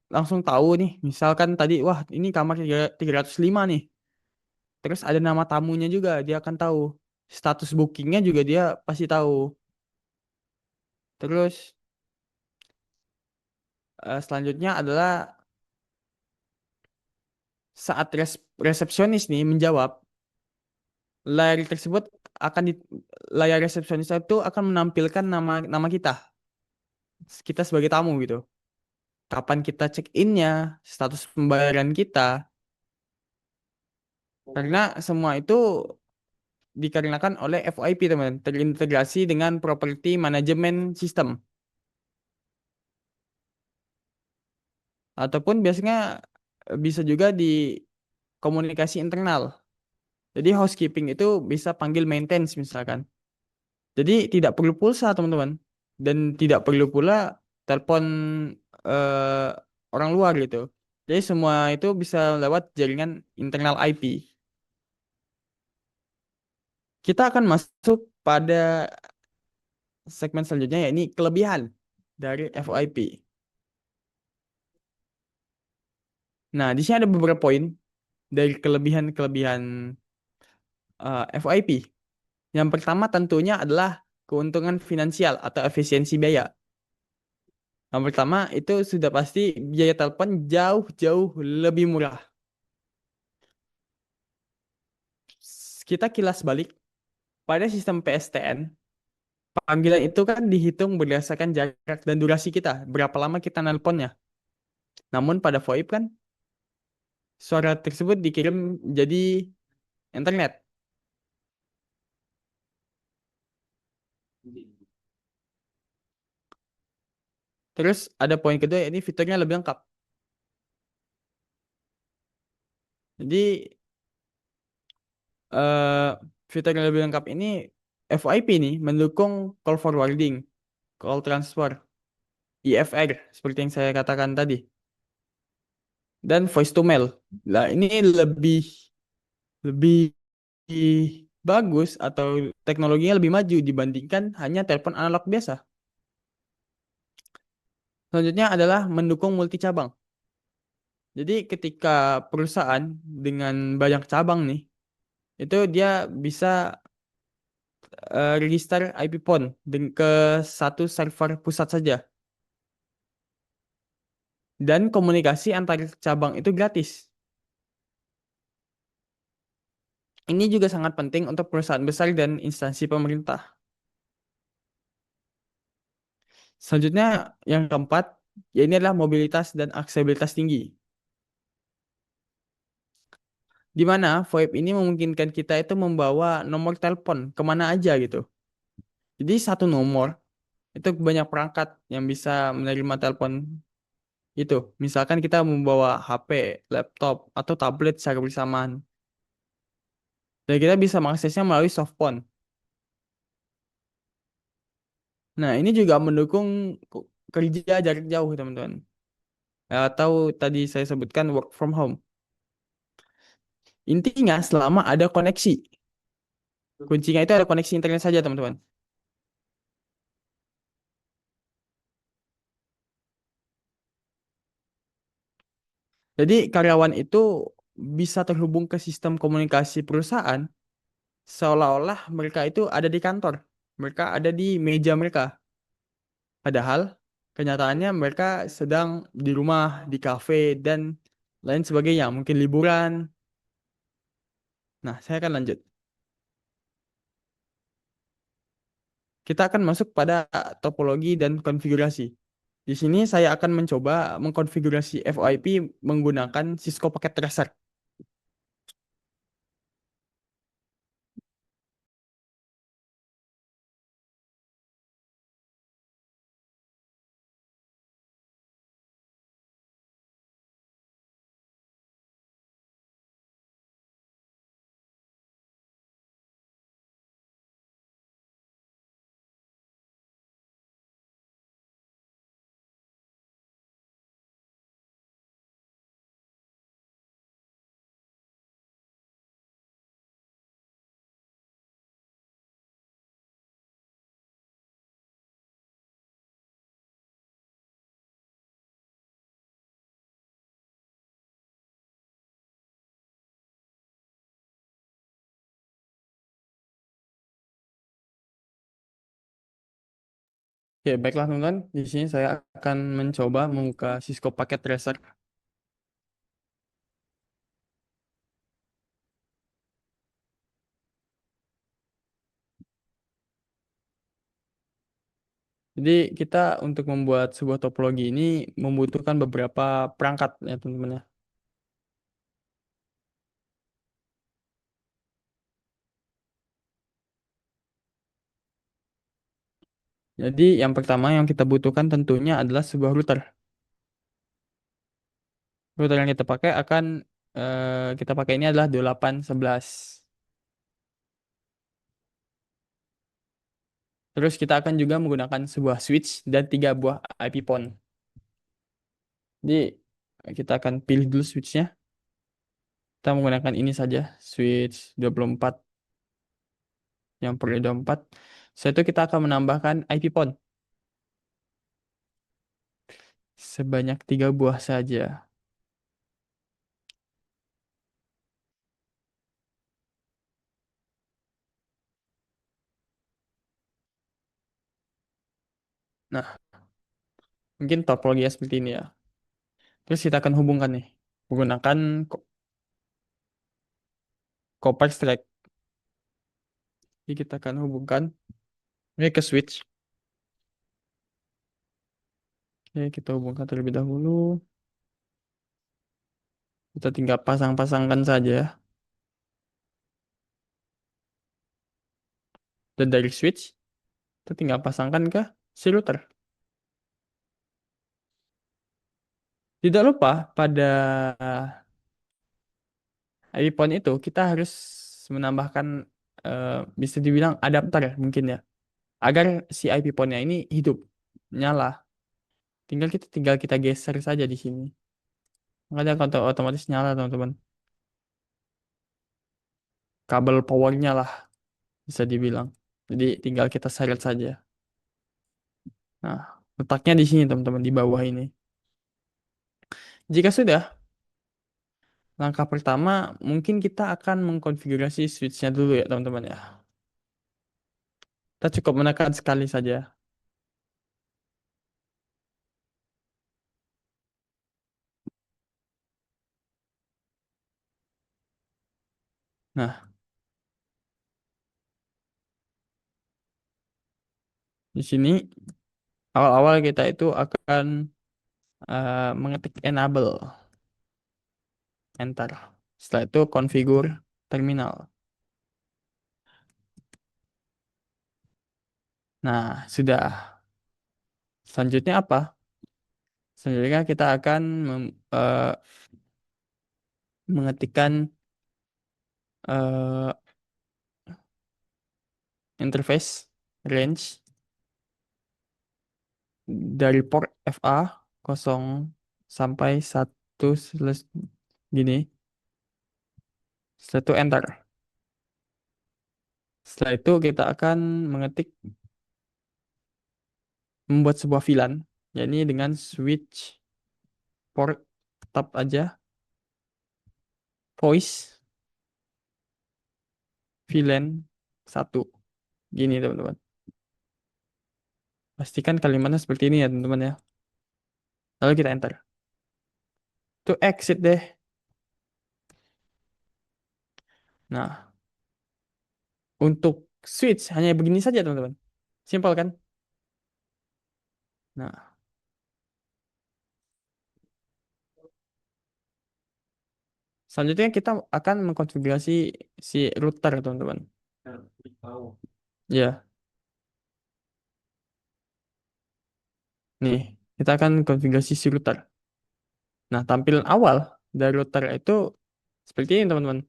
langsung tahu nih, misalkan tadi, wah ini kamar 305 nih. Terus ada nama tamunya juga, dia akan tahu. Status bookingnya juga dia pasti tahu. Terus selanjutnya adalah saat resepsionis nih menjawab, layar tersebut akan di layar resepsionis itu akan menampilkan nama nama kita sebagai tamu gitu. Kapan kita check innya, status pembayaran kita, karena semua itu dikarenakan oleh FYP teman, terintegrasi dengan properti manajemen sistem. Ataupun biasanya bisa juga di komunikasi internal. Jadi housekeeping itu bisa panggil maintenance misalkan. Jadi tidak perlu pulsa teman-teman. Dan tidak perlu pula telepon eh, orang luar gitu. Jadi semua itu bisa lewat jaringan internal IP. Kita akan masuk pada segmen selanjutnya yakni kelebihan dari FYP. Nah, di sini ada beberapa poin dari kelebihan-kelebihan FYP. Yang pertama tentunya adalah keuntungan finansial atau efisiensi biaya. Yang pertama itu sudah pasti biaya telepon jauh-jauh lebih murah. Kita kilas balik pada sistem PSTN, panggilan itu kan dihitung berdasarkan jarak dan durasi kita, berapa lama kita nelponnya. Namun pada VoIP kan suara tersebut dikirim jadi internet. Terus ada poin kedua ini fiturnya lebih lengkap. Jadi eh, fitur yang lebih lengkap ini FYP nih mendukung call forwarding, call transfer, IFR seperti yang saya katakan tadi, dan voice to mail. Nah, ini lebih lebih bagus atau teknologinya lebih maju dibandingkan hanya telepon analog biasa. Selanjutnya adalah mendukung multi cabang. Jadi ketika perusahaan dengan banyak cabang nih, itu dia bisa register IP phone ke satu server pusat saja. Dan komunikasi antar cabang itu gratis. Ini juga sangat penting untuk perusahaan besar dan instansi pemerintah. Selanjutnya, yang keempat, ya ini adalah mobilitas dan aksesibilitas tinggi. Di mana VoIP ini memungkinkan kita itu membawa nomor telepon kemana aja gitu. Jadi satu nomor itu banyak perangkat yang bisa menerima telepon itu. Misalkan kita membawa HP, laptop, atau tablet secara bersamaan. Dan kita bisa mengaksesnya melalui softphone. Nah, ini juga mendukung kerja jarak jauh, teman-teman. Atau tadi saya sebutkan work from home. Intinya selama ada koneksi. Kuncinya itu ada koneksi internet saja, teman-teman. Jadi karyawan itu bisa terhubung ke sistem komunikasi perusahaan seolah-olah mereka itu ada di kantor. Mereka ada di meja mereka. Padahal kenyataannya mereka sedang di rumah, di kafe, dan lain sebagainya. Mungkin liburan. Nah, saya akan lanjut. Kita akan masuk pada topologi dan konfigurasi. Di sini saya akan mencoba mengkonfigurasi FOIP menggunakan Cisco Packet Tracer. Ya, baiklah teman-teman. Di sini saya akan mencoba membuka Cisco Packet Tracer. Jadi kita untuk membuat sebuah topologi ini membutuhkan beberapa perangkat ya teman-teman ya. Jadi yang pertama yang kita butuhkan tentunya adalah sebuah router. Router yang kita pakai akan kita pakai ini adalah 2811. Terus kita akan juga menggunakan sebuah switch dan 3 buah IP pon. Jadi kita akan pilih dulu switchnya. Kita menggunakan ini saja, switch 24 yang per 24. Setelah itu kita akan menambahkan IP pon sebanyak 3 buah saja. Nah, mungkin topologinya seperti ini ya. Terus kita akan hubungkan nih menggunakan copper strike. Jadi kita akan hubungkan ini ke switch. Oke, kita hubungkan terlebih dahulu. Kita tinggal pasang-pasangkan saja. Dan dari switch, kita tinggal pasangkan ke si router. Tidak lupa pada iPhone itu kita harus menambahkan eh, bisa dibilang adapter mungkin ya. Agar si IP pon-nya ini hidup, nyala. Tinggal kita geser saja di sini. Makanya otomatis nyala teman-teman. Kabel powernya lah bisa dibilang. Jadi tinggal kita seret saja. Nah, letaknya di sini teman-teman di bawah ini. Jika sudah, langkah pertama mungkin kita akan mengkonfigurasi switch-nya dulu ya teman-teman ya. Kita cukup menekan sekali saja. Nah, di sini awal-awal kita itu akan mengetik enable, enter. Setelah itu configure terminal. Nah, sudah. Selanjutnya apa? Selanjutnya kita akan mengetikkan eh, interface range dari port FA 0 sampai 1 gini. Setelah itu enter. Setelah itu kita akan mengetik membuat sebuah VLAN, yakni dengan switch port tab aja voice VLAN 1 gini teman-teman. Pastikan kalimatnya seperti ini ya teman-teman ya. Lalu kita enter. Itu exit deh. Nah, untuk switch hanya begini saja teman-teman. Simpel kan? Nah, selanjutnya kita akan mengkonfigurasi si router teman-teman. Ya, nih kita akan konfigurasi si router. Nah, tampilan awal dari router itu seperti ini teman-teman.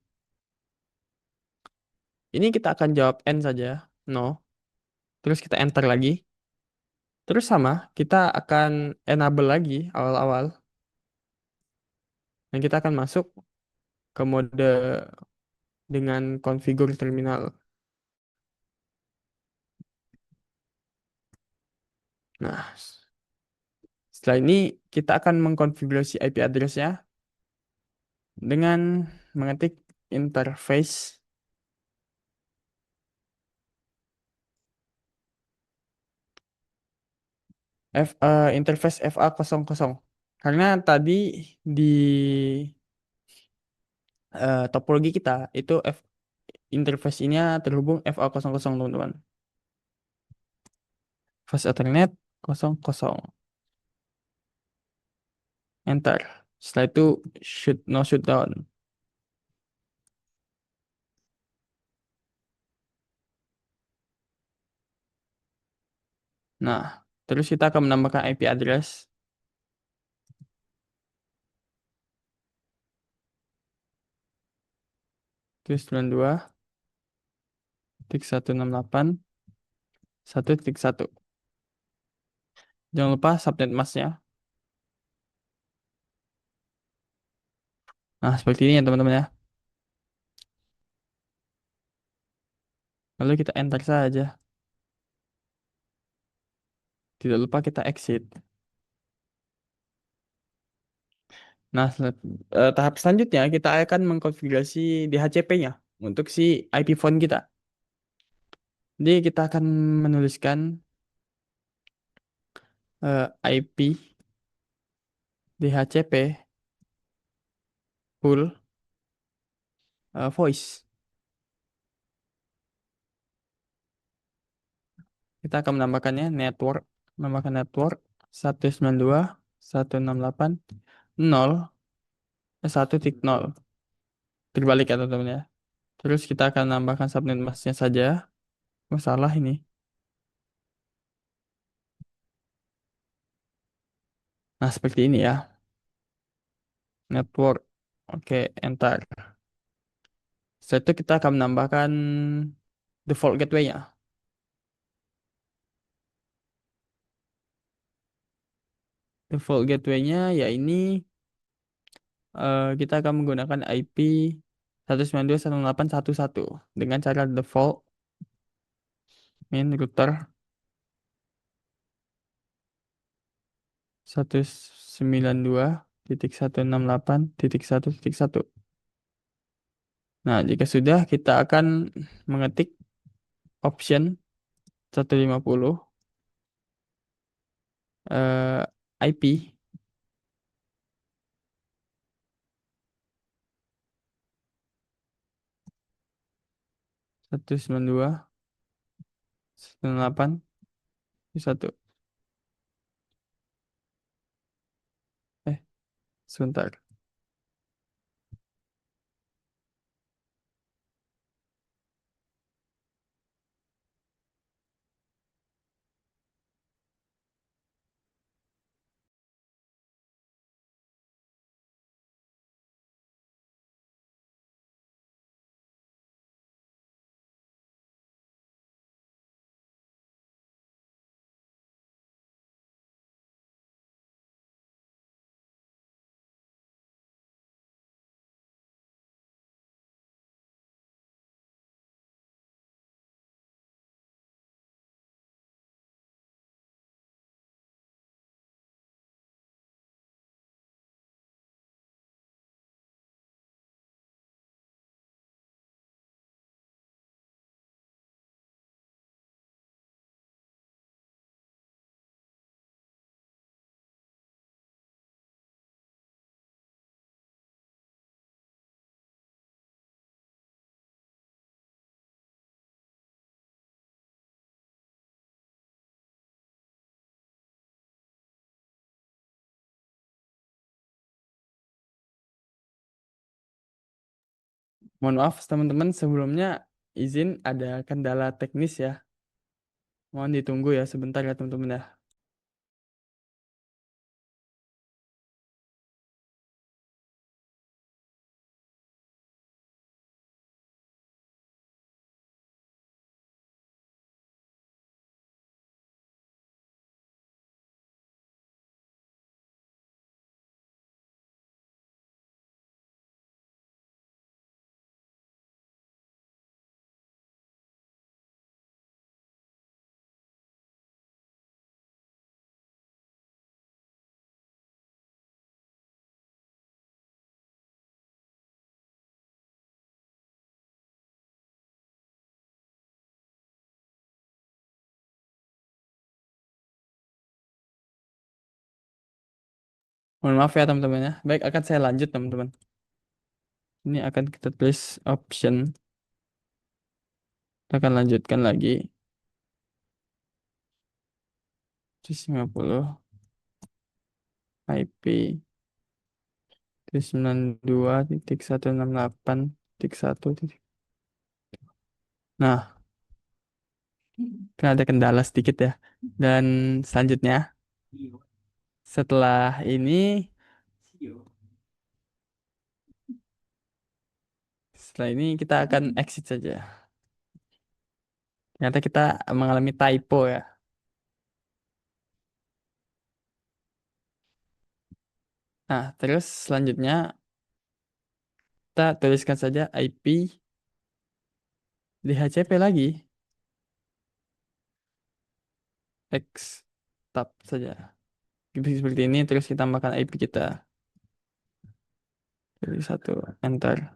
Ini kita akan jawab N saja, no. Terus kita enter lagi. Terus sama, kita akan enable lagi awal-awal. Dan kita akan masuk ke mode dengan configure terminal. Nah, setelah ini kita akan mengkonfigurasi IP address-nya dengan mengetik interface Interface FA00. Karena tadi di topologi kita itu interface-nya terhubung FA00, teman-teman. Fast Ethernet 00. Enter. Setelah itu no shutdown. Nah, terus kita akan menambahkan IP address. Terus 92.168.1.1. Jangan lupa subnet masknya. Nah, seperti ini ya teman-teman ya. Lalu kita enter saja. Tidak lupa kita exit. Nah, tahap selanjutnya kita akan mengkonfigurasi DHCP-nya untuk si IP phone kita. Jadi kita akan menuliskan IP DHCP full voice. Kita akan menambahkan network 192.168.0.1.0. Terbalik ya teman-teman ya. Terus kita akan nambahkan subnet masknya saja. Masalah ini. Nah, seperti ini ya. Network. Oke, enter. Setelah itu kita akan menambahkan default gateway-nya. Default gateway-nya ya ini kita akan menggunakan IP 192.168.1.1 dengan cara default main router 192.168.1.1. Nah, jika sudah kita akan mengetik option 150 IP 192.168.1. Sebentar. Mohon maaf teman-teman, sebelumnya izin ada kendala teknis ya. Mohon ditunggu ya sebentar ya teman-teman ya. Mohon maaf ya teman-teman ya. Baik, akan saya lanjut teman-teman. Ini akan kita tulis option. Kita akan lanjutkan lagi. 150 IP 92.168.1. Nah, kan ada kendala sedikit ya. Dan selanjutnya, setelah ini kita akan exit saja. Ternyata kita mengalami typo ya. Nah, terus selanjutnya kita tuliskan saja IP DHCP lagi. X tab saja. Seperti ini, terus kita tambahkan IP kita. Pilih satu, enter.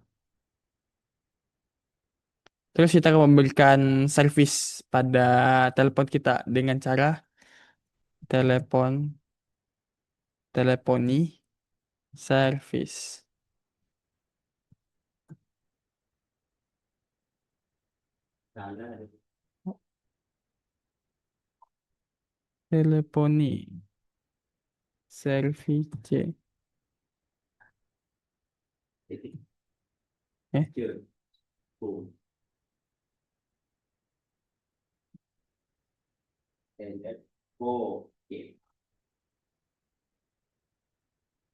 Terus kita akan memberikan service pada telepon kita dengan cara telepon teleponi service. Teleponi service. Eh,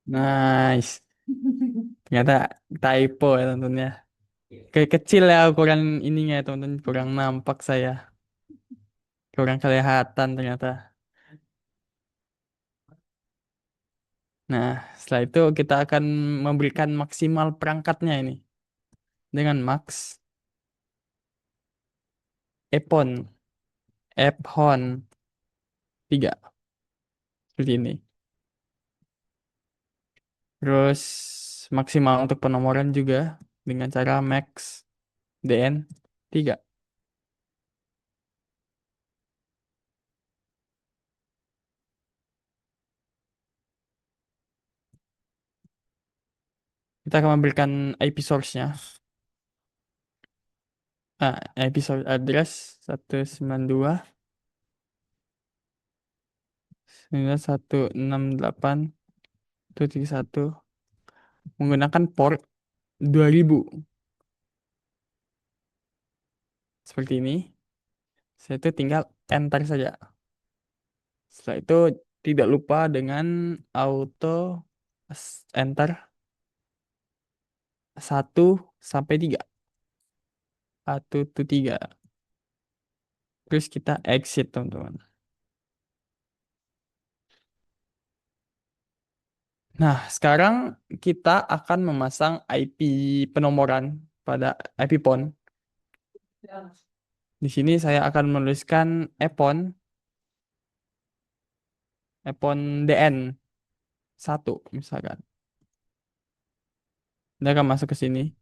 nice. Ternyata typo ya teman-teman ya. Kayak kecil ya ukuran ininya ya teman-teman. Kurang nampak saya. Kurang kelihatan ternyata. Nah, setelah itu kita akan memberikan maksimal perangkatnya ini. Dengan max epon, ephon 3. Seperti ini. Terus maksimal untuk penomoran juga dengan cara max dn 3. Kita akan memberikan IP source-nya. Nah, IP source address 192.168.131 menggunakan port 2000. Seperti ini. Saya itu tinggal enter saja. Setelah itu tidak lupa dengan auto enter 1 sampai 3. 1 to 3. Terus kita exit teman-teman. Nah, sekarang kita akan memasang IP penomoran pada IP PON. Di sini saya akan menuliskan epon DN 1 misalkan. Dia akan masuk ke sini.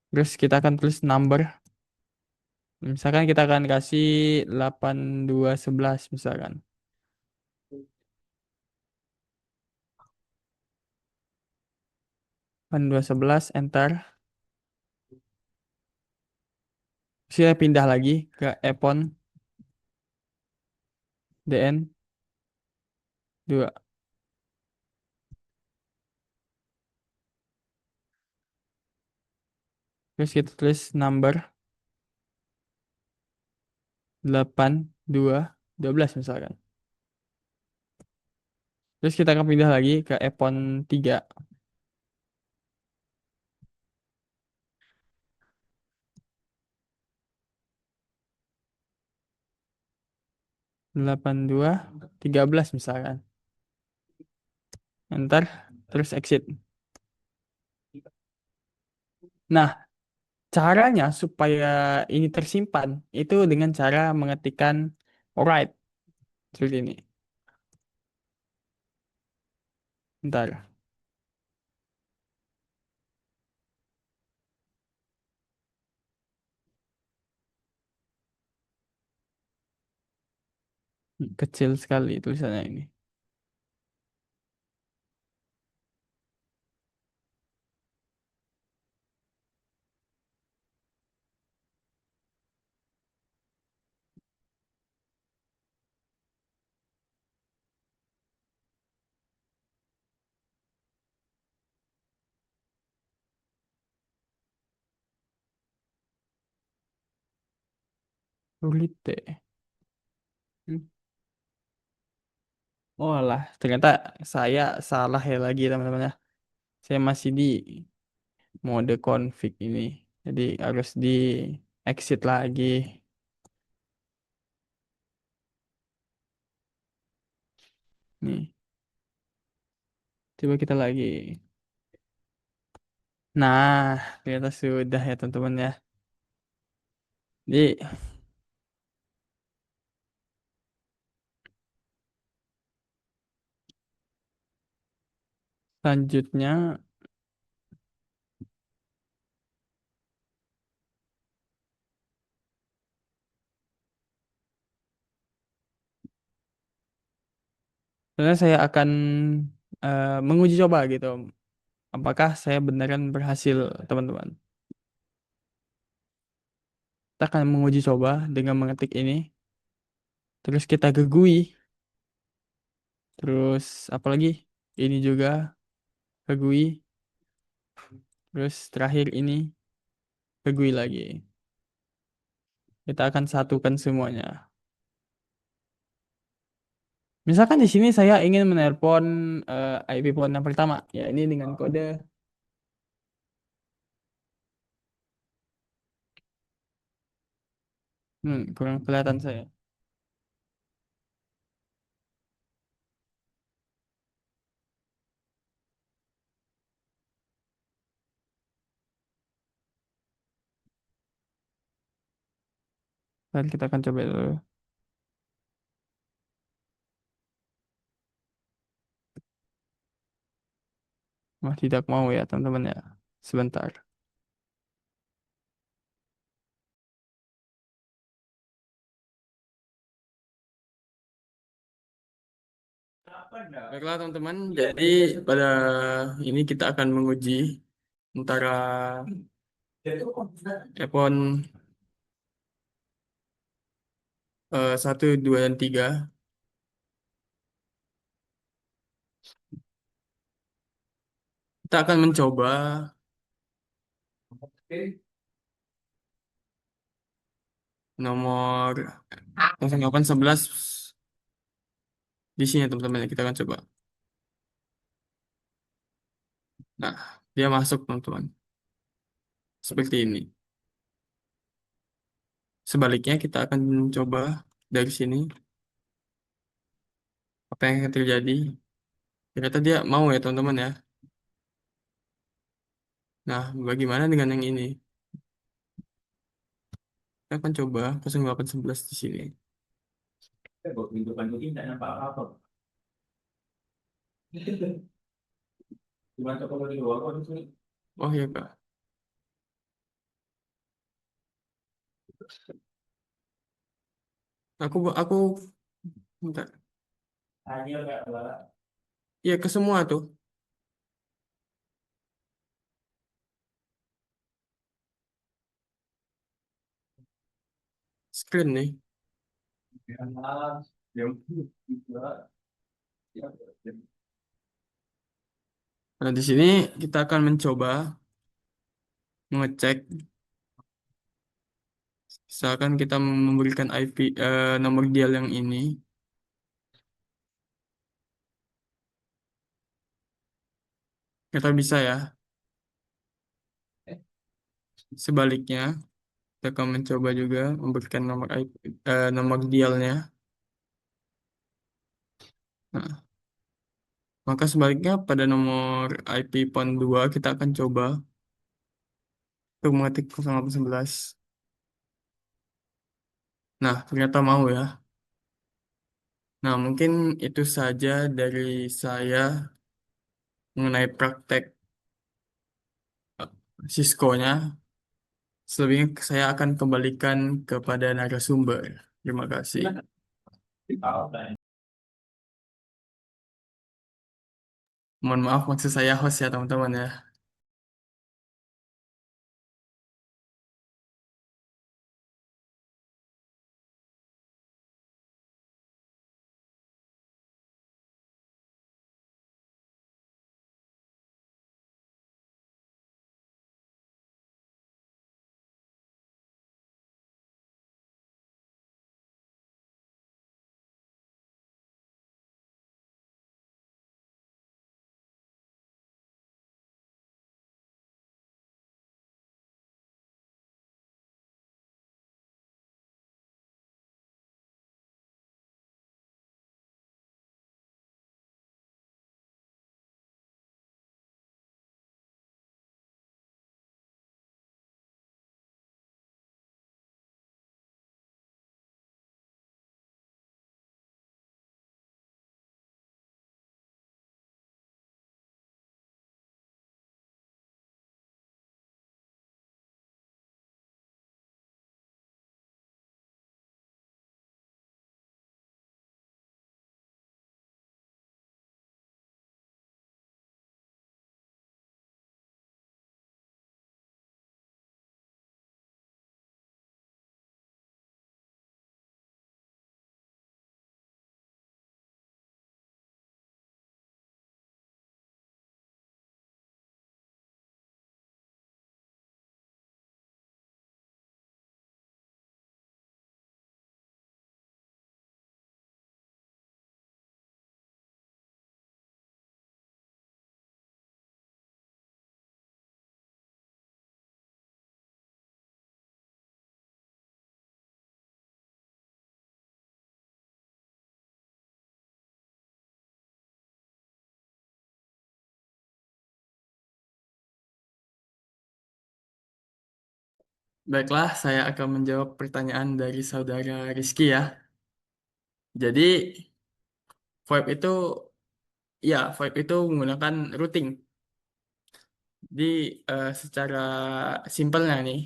Terus kita akan tulis number. Misalkan kita akan kasih 8211 misalkan. 8211 enter. Saya pindah lagi ke epon DN 2. Terus kita tulis number 8212 misalkan. Terus kita akan pindah lagi ke epon 3. 8213 misalkan. Enter. Terus exit. Nah, caranya supaya ini tersimpan itu dengan cara mengetikkan write seperti ini. Ntar. Kecil sekali tulisannya ini. Sulit deh. Hmm. Oh lah, ternyata saya salah ya lagi teman-teman ya. Saya masih di mode config ini. Jadi harus di exit lagi. Nih, coba kita lagi. Nah, ternyata sudah ya teman-teman ya. Jadi selanjutnya sebenarnya saya akan menguji coba gitu. Apakah saya beneran berhasil teman-teman? Kita akan menguji coba dengan mengetik ini. Terus kita gegui. Terus apalagi? Ini juga gegui. Terus terakhir ini gegui lagi. Kita akan satukan semuanya. Misalkan di sini saya ingin menelpon IP phone yang pertama. Ya, ini dengan kode kurang kelihatan saya. Dan kita akan coba dulu. Wah, tidak mau ya, teman-teman ya. Sebentar. Baiklah, teman-teman. Jadi pada ini kita akan menguji antara iPhone 1, 2, dan 3. Kita akan mencoba nomor 0811 di sini, teman-teman. Kita akan coba. Nah, dia masuk, teman-teman. Seperti ini. Sebaliknya, kita akan mencoba dari sini. Apa yang akan terjadi? Ternyata dia mau ya, teman-teman ya. Nah, bagaimana dengan yang ini? Kita akan coba 0811 di sini. Oh iya, Kak. Aku bentar. Iya, ke semua tuh. Screen nih. Nah, di sini kita akan mencoba mengecek. Misalkan kita memberikan IP nomor dial yang ini, kita bisa ya. Sebaliknya, kita akan mencoba juga memberikan nomor IP, nomor dialnya. Nah, maka sebaliknya pada nomor IP PON 2 kita akan coba untuk mengetik 0811. Nah, ternyata mau ya. Nah, mungkin itu saja dari saya mengenai praktek Cisco-nya. Selebihnya saya akan kembalikan kepada narasumber. Terima kasih. Mohon maaf, maksud saya host ya teman-teman ya. Baiklah, saya akan menjawab pertanyaan dari saudara Rizky ya. Jadi, VoIP itu menggunakan routing. Jadi, secara simpelnya nih,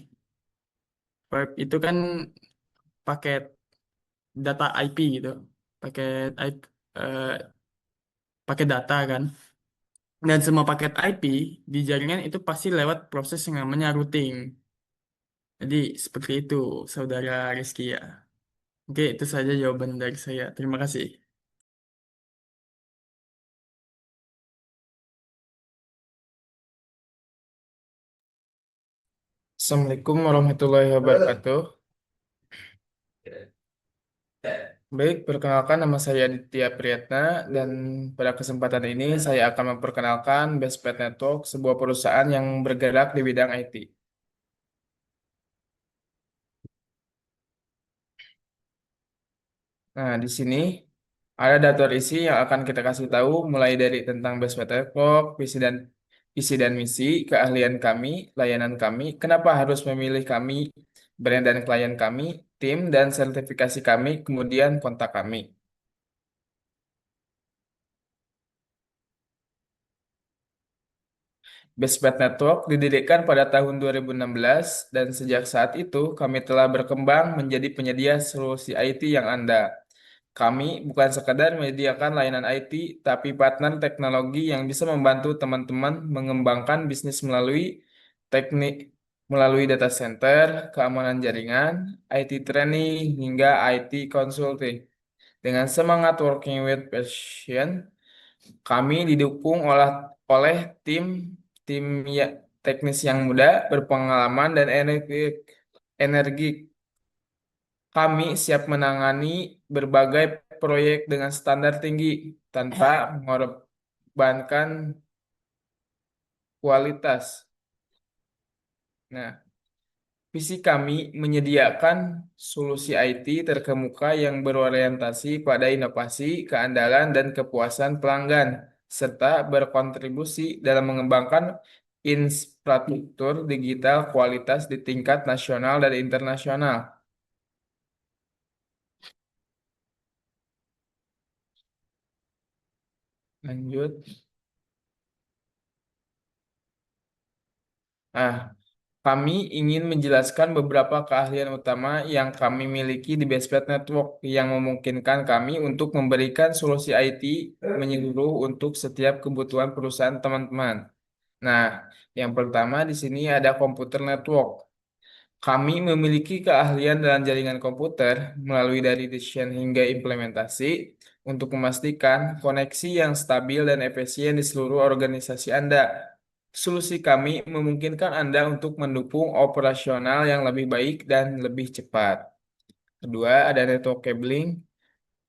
VoIP itu kan paket data IP gitu. Paket IP, eh, paket data kan. Dan semua paket IP di jaringan itu pasti lewat proses yang namanya routing. Jadi, seperti itu, saudara Rizky ya. Oke, itu saja jawaban dari saya. Terima kasih. Assalamualaikum warahmatullahi wabarakatuh. Baik, perkenalkan nama saya Aditya Priyatna dan pada kesempatan ini saya akan memperkenalkan Bestpet Network, sebuah perusahaan yang bergerak di bidang IT. Nah, di sini ada daftar isi yang akan kita kasih tahu mulai dari tentang Bestpet Network, visi dan misi, keahlian kami, layanan kami, kenapa harus memilih kami, brand dan klien kami, tim dan sertifikasi kami, kemudian kontak kami. Bestpet Network didirikan pada tahun 2016 dan sejak saat itu kami telah berkembang menjadi penyedia solusi IT yang andal. Kami bukan sekadar menyediakan layanan IT, tapi partner teknologi yang bisa membantu teman-teman mengembangkan bisnis melalui data center, keamanan jaringan, IT training, hingga IT consulting. Dengan semangat working with passion, kami didukung oleh tim tim ya, teknis yang muda, berpengalaman dan energik. Kami siap menangani berbagai proyek dengan standar tinggi tanpa mengorbankan kualitas. Nah, visi kami menyediakan solusi IT terkemuka yang berorientasi pada inovasi, keandalan, dan kepuasan pelanggan, serta berkontribusi dalam mengembangkan infrastruktur digital kualitas di tingkat nasional dan internasional. Lanjut. Nah, Kami ingin menjelaskan beberapa keahlian utama yang kami miliki di Bestplat Network yang memungkinkan kami untuk memberikan solusi IT menyeluruh untuk setiap kebutuhan perusahaan teman-teman. Nah, yang pertama di sini ada komputer network. Kami memiliki keahlian dalam jaringan komputer melalui dari desain hingga implementasi untuk memastikan koneksi yang stabil dan efisien di seluruh organisasi Anda. Solusi kami memungkinkan Anda untuk mendukung operasional yang lebih baik dan lebih cepat. Kedua, ada network cabling.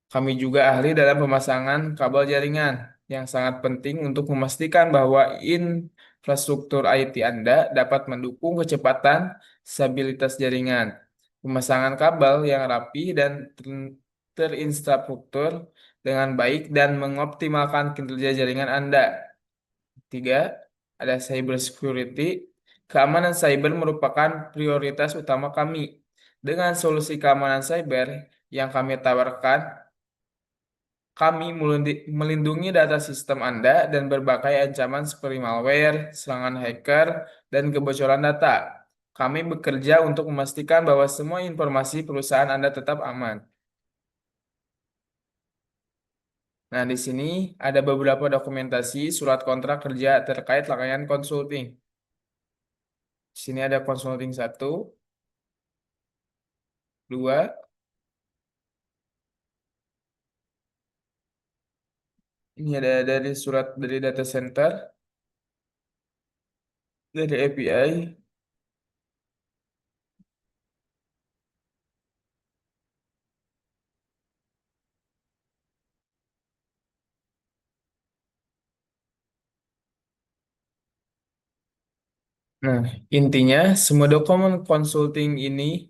Kami juga ahli dalam pemasangan kabel jaringan yang sangat penting untuk memastikan bahwa infrastruktur IT Anda dapat mendukung kecepatan stabilitas jaringan. Pemasangan kabel yang rapi dan terinstruktur dengan baik dan mengoptimalkan kinerja jaringan Anda. Tiga, ada cyber security. Keamanan cyber merupakan prioritas utama kami. Dengan solusi keamanan cyber yang kami tawarkan, kami melindungi data sistem Anda dan berbagai ancaman seperti malware, serangan hacker, dan kebocoran data. Kami bekerja untuk memastikan bahwa semua informasi perusahaan Anda tetap aman. Nah, di sini ada beberapa dokumentasi surat kontrak kerja terkait layanan konsulting. Di sini ada konsulting satu, dua, ini ada dari surat dari data center, dari API. Nah, intinya semua dokumen konsulting ini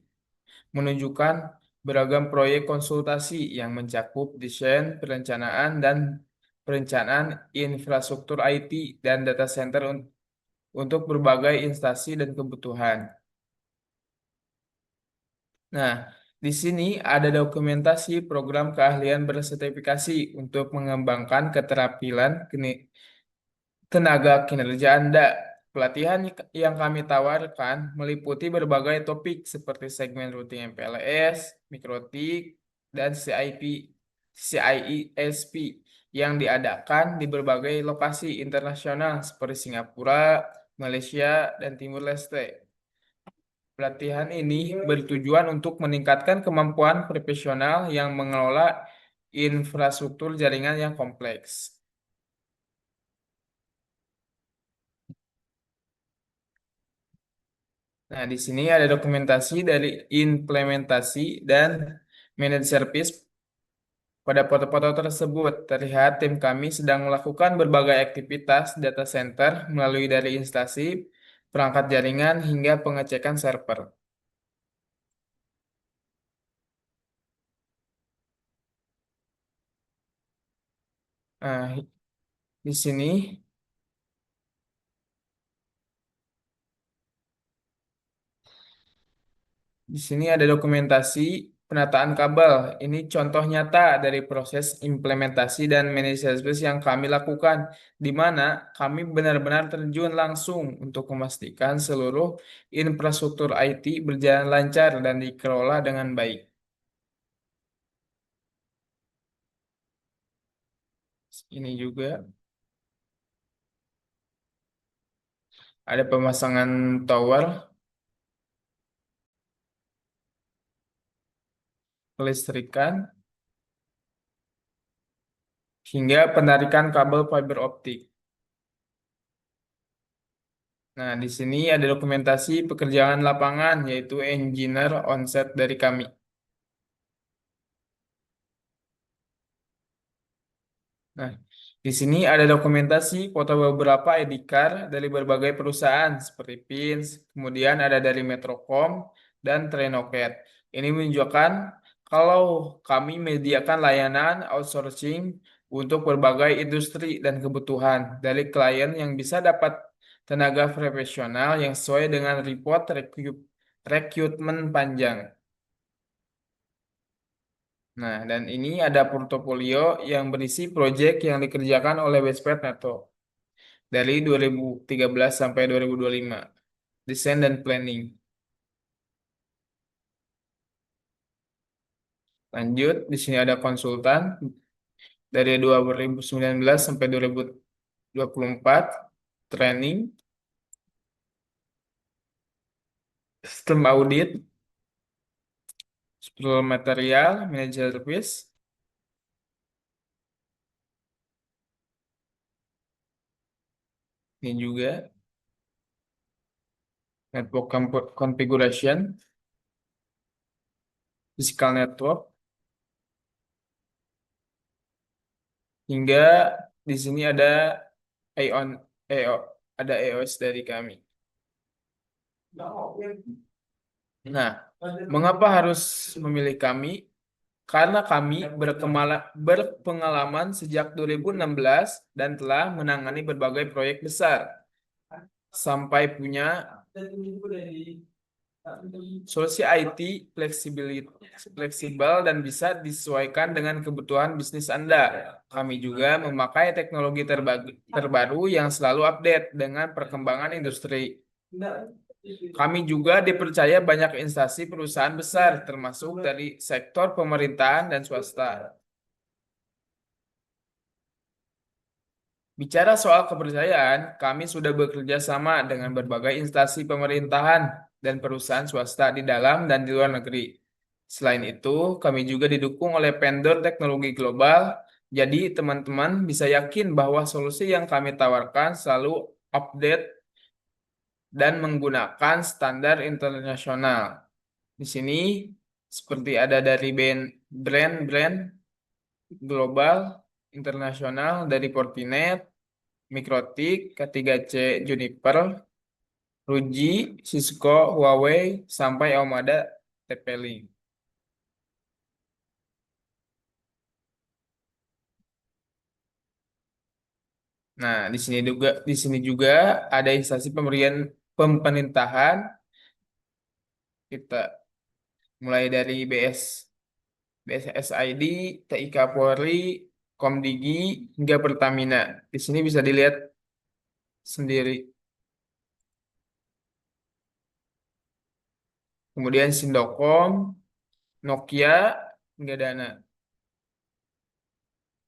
menunjukkan beragam proyek konsultasi yang mencakup desain, perencanaan, dan perencanaan infrastruktur IT dan data center untuk berbagai instansi dan kebutuhan. Nah, di sini ada dokumentasi program keahlian bersertifikasi untuk mengembangkan keterampilan tenaga kinerja Anda. Pelatihan yang kami tawarkan meliputi berbagai topik seperti segmen routing MPLS, mikrotik, dan CIESP yang diadakan di berbagai lokasi internasional seperti Singapura, Malaysia, dan Timur Leste. Pelatihan ini bertujuan untuk meningkatkan kemampuan profesional yang mengelola infrastruktur jaringan yang kompleks. Nah, di sini ada dokumentasi dari implementasi dan managed service. Pada foto-foto tersebut, terlihat tim kami sedang melakukan berbagai aktivitas data center melalui dari instasi, perangkat jaringan, hingga pengecekan server. Nah, di sini, di sini ada dokumentasi penataan kabel. Ini contoh nyata dari proses implementasi dan managed service yang kami lakukan, di mana kami benar-benar terjun langsung untuk memastikan seluruh infrastruktur IT berjalan lancar dan dikelola dengan baik. Ini juga ada pemasangan tower, kelistrikan, hingga penarikan kabel fiber optik. Nah, di sini ada dokumentasi pekerjaan lapangan, yaitu engineer onset dari kami. Nah, di sini ada dokumentasi foto beberapa ID card dari berbagai perusahaan seperti Pins, kemudian ada dari Metrocom dan Trenoket. Ini menunjukkan kalau kami menyediakan layanan outsourcing untuk berbagai industri dan kebutuhan dari klien yang bisa dapat tenaga profesional yang sesuai dengan report rekrutmen panjang. Nah, dan ini ada portofolio yang berisi proyek yang dikerjakan oleh Westpad NATO dari 2013 sampai 2025. desain dan planning. Lanjut, di sini ada konsultan dari 2019 sampai 2024, training, sistem audit, struktur material, manajer service, ini juga network configuration, physical network, hingga di sini ada AON, EO, ada EOS dari kami. Nah, mengapa harus memilih kami? Karena kami berpengalaman sejak 2016 dan telah menangani berbagai proyek besar sampai punya solusi IT fleksibel dan bisa disesuaikan dengan kebutuhan bisnis Anda. Kami juga memakai teknologi terbaru yang selalu update dengan perkembangan industri. Kami juga dipercaya banyak instansi perusahaan besar, termasuk dari sektor pemerintahan dan swasta. Bicara soal kepercayaan, kami sudah bekerja sama dengan berbagai instansi pemerintahan dan perusahaan swasta di dalam dan di luar negeri. Selain itu, kami juga didukung oleh vendor teknologi global, jadi teman-teman bisa yakin bahwa solusi yang kami tawarkan selalu update dan menggunakan standar internasional. Di sini seperti ada dari brand-brand global internasional dari Fortinet, Mikrotik, K3C Juniper, Ruji, Cisco, Huawei, sampai Omada TP-Link. Nah, di sini juga ada instansi pemerintahan kita mulai dari BSSID, TIK Polri, Komdigi hingga Pertamina. Di sini bisa dilihat sendiri. Kemudian Sindokom, Nokia hingga Dana.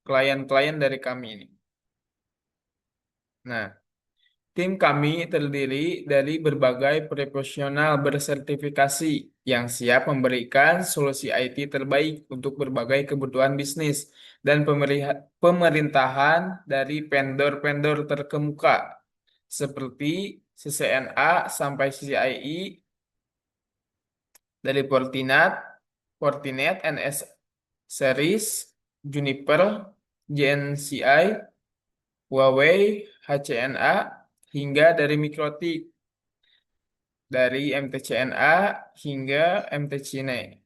Klien-klien dari kami ini. Nah, tim kami terdiri dari berbagai profesional bersertifikasi yang siap memberikan solusi IT terbaik untuk berbagai kebutuhan bisnis dan pemerintahan dari vendor-vendor terkemuka seperti CCNA sampai CCII, dari Fortinet, NS Series, Juniper, JNCI, Huawei, HCNA, hingga dari Mikrotik, dari MTCNA hingga MTCine.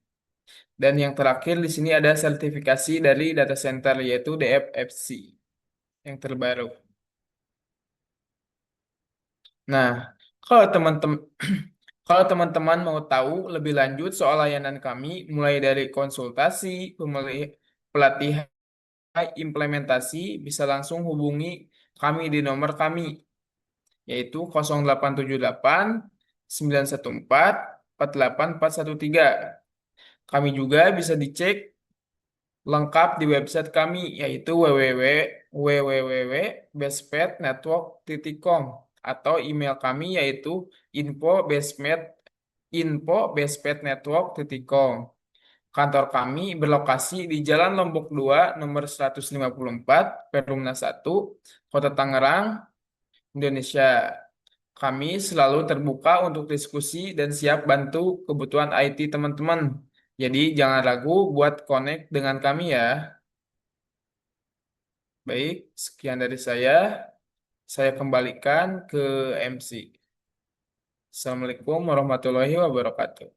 Dan yang terakhir di sini ada sertifikasi dari data center yaitu DFFC yang terbaru. Nah, kalau teman-teman kalau teman-teman mau tahu lebih lanjut soal layanan kami, mulai dari konsultasi, pelatihan, implementasi, bisa langsung hubungi kami di nomor kami, yaitu 0878 914 48413. Kami juga bisa dicek lengkap di website kami, yaitu www.bestpetnetwork.com, atau email kami yaitu info@bestpetnetwork.com. Kantor kami berlokasi di Jalan Lombok 2, nomor 154, Perumna 1, Kota Tangerang, Indonesia. Kami selalu terbuka untuk diskusi dan siap bantu kebutuhan IT teman-teman. Jadi jangan ragu buat connect dengan kami ya. Baik, sekian dari saya. Saya kembalikan ke MC. Assalamualaikum warahmatullahi wabarakatuh.